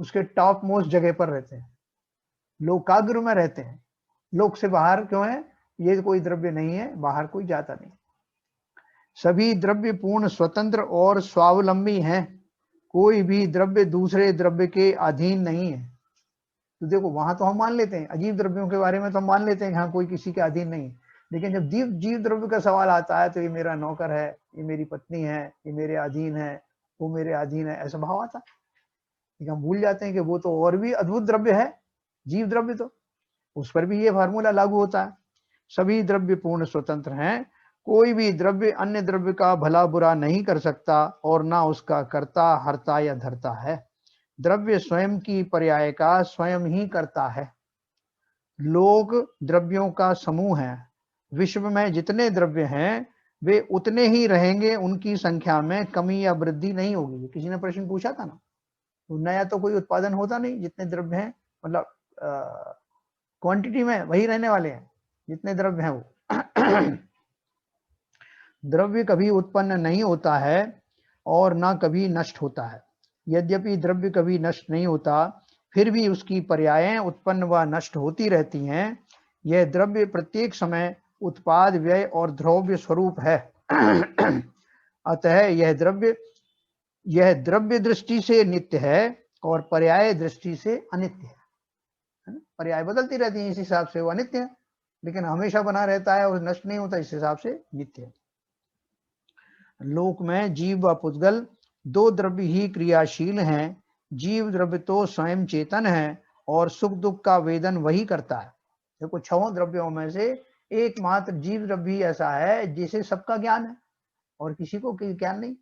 उसके टॉप मोस्ट जगह पर रहते हैं, लोकाग्र में रहते हैं। लोक से बाहर क्यों है? ये कोई द्रव्य नहीं है, बाहर कोई जाता नहीं। सभी द्रव्य पूर्ण स्वतंत्र और स्वावलंबी हैं। कोई भी द्रव्य दूसरे द्रव्य के अधीन नहीं है। तो देखो वहां तो हम मान लेते हैं, अजीब द्रव्यों के बारे में तो हम मान लेते हैं कि हाँ कोई किसी के अधीन नहीं, लेकिन जब जीव द्रव्य का सवाल आता है तो ये मेरा नौकर है, ये मेरी पत्नी है, ये मेरे अधीन है, वो मेरे अधीन है, ऐसा भाव आता है। हम भूल जाते हैं कि वो तो और भी अद्भुत द्रव्य है, जीव द्रव्य, तो उस पर भी ये फार्मूला लागू होता है। सभी द्रव्य पूर्ण स्वतंत्र हैं। कोई भी द्रव्य अन्य द्रव्य का भला बुरा नहीं कर सकता और ना उसका कर्ता, हर्ता या धर्ता है। द्रव्य स्वयं की पर्याय का स्वयं ही करता है। लोक द्रव्यों का समूह है। विश्व में जितने द्रव्य हैं वे उतने ही रहेंगे, उनकी संख्या में कमी या वृद्धि नहीं होगी। किसी ने प्रश्न पूछा था ना, तो नया तो कोई उत्पादन होता नहीं, जितने द्रव्य हैं मतलब क्वांटिटी में वही रहने वाले हैं जितने द्रव्य हैं वो। द्रव्य कभी उत्पन्न नहीं होता है और ना कभी नष्ट होता है। यद्यपि द्रव्य कभी नष्ट नहीं होता, फिर भी उसकी पर्यायें उत्पन्न व नष्ट होती रहती हैं। यह द्रव्य प्रत्येक समय उत्पाद, व्यय और द्रव्य स्वरूप है। अतः यह द्रव्य दृष्टि से नित्य है और पर्याय दृष्टि से अनित्य है। पर्याय बदलती रहती है, इस हिसाब से वो अनित्य है, लेकिन हमेशा बना रहता है और नष्ट नहीं होता, इस हिसाब से नित्य है। लोक में जीव व पुद्गल दो द्रव्य ही क्रियाशील हैं। जीव द्रव्य तो स्वयं चेतन है और सुख दुख का वेदन वही करता है। देखो, 6 द्रव्यों में से एकमात्र जीव द्रव्य ही ऐसा है जिसे सबका ज्ञान है और किसी को ज्ञान नहीं।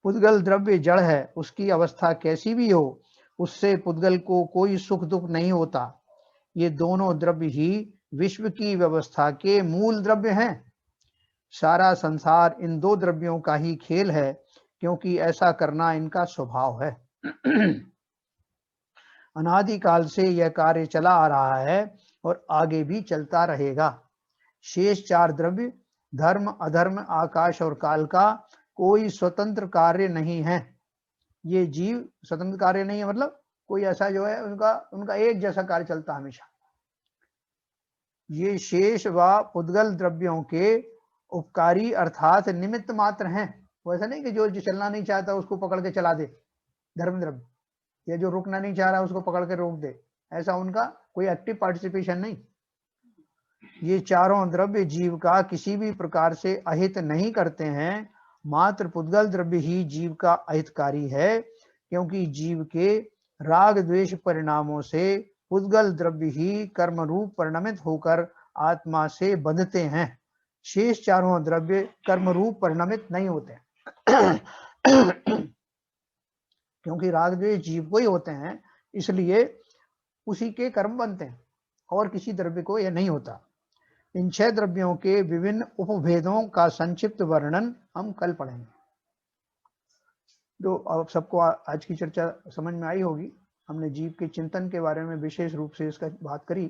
पुद्गल द्रव्य जड़ है, उसकी अवस्था कैसी भी हो, उससे पुद्गल को कोई सुख दुख नहीं होता। ये दोनों द्रव्य ही विश्व की व्यवस्था के मूल द्रव्य हैं। सारा संसार इन दो द्रव्यों का ही खेल है, क्योंकि ऐसा करना इनका स्वभाव है। अनादिकाल से यह कार्य चला आ रहा है और आगे भी चलता रहेगा। शेष 4 द्रव्य धर्म, अधर्म, आकाश और काल का कोई स्वतंत्र कार्य नहीं है। ये जीव स्वतंत्र कार्य नहीं है, मतलब कोई ऐसा जो है उनका एक जैसा कार्य चलता हमेशा। ये शेष व पुद्गल द्रव्यों के उपकारी अर्थात निमित्त मात्र हैं। वो ऐसा नहीं कि जो चलना नहीं चाहता उसको पकड़ के चला दे, धर्म द्रव्य, या जो रुकना नहीं चाह रहा उसको पकड़ के रोक दे, ऐसा उनका कोई एक्टिव पार्टिसिपेशन नहीं। ये चारों द्रव्य जीव का किसी भी प्रकार से अहित नहीं करते हैं। मात्र पुद्गल द्रव्य ही जीव का अहितकारी है, क्योंकि जीव के राग द्वेष परिणामों से पुद्गल द्रव्य ही कर्म रूप परिणमित होकर आत्मा से बंधते हैं। शेष चारों द्रव्य कर्म रूप परिणमित नहीं होते। क्योंकि राग द्वेष जीव को ही होते हैं, इसलिए उसी के कर्म बनते हैं और किसी द्रव्य को यह नहीं होता। इन 6 द्रव्यों के विभिन्न उपभेदों का संक्षिप्त वर्णन हम कल पढ़ेंगे। तो अब सबको आज की चर्चा समझ में आई होगी। हमने जीव के चिंतन के बारे में विशेष रूप से इसका बात करी,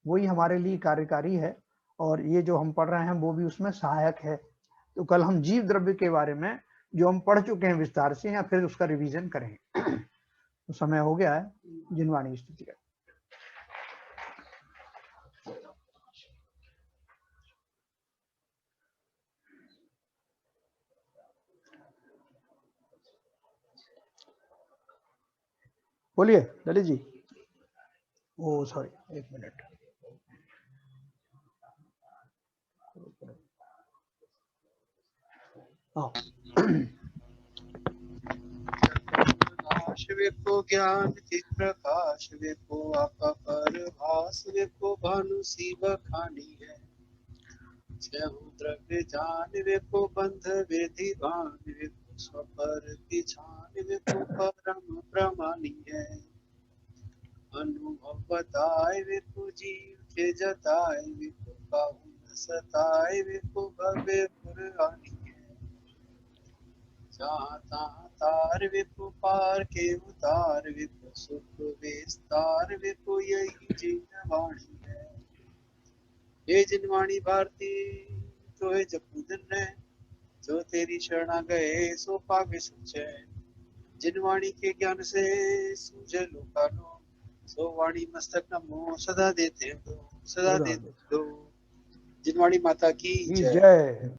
वही हमारे लिए कार्यकारी है और ये जो हम पढ़ रहे हैं वो भी उसमें सहायक है। तो कल हम जीव द्रव्य के बारे में जो हम पढ़ चुके हैं विस्तार से, या फिर उसका रिवीजन करेंगे। तो समय हो गया है जिनवाणी स्थिति का। बोलिए ललित जी। ओ सॉरी, 1 मिनट। प्रकाश विपो ज्ञान चित प्रकाश विपो आपा परभास विपो भानु सी बखानी है। छहु द्रव्य जान विपो बंध वेधि भान विपो स्वपर की छान विपो परम प्रमाणी है। अनुभव बताए विपो जीव के जताए विपो काहुन सताए विपो भव्य पुरानी है। जहाँ तहाँ तार विपु पार के उतार विपु सुख विस्तार विपु यही जिनवाणी है। ये जिनवाणी भारती तो है जपूदन है, जो तेरी शरणा गए सो पावे सच्चै। जिनवाणी के ज्ञान से सूझे लोकानो, सो वाणी मस्तक नमो सदा देते दो, सदा देते दो। जिनवाणी माता की जय।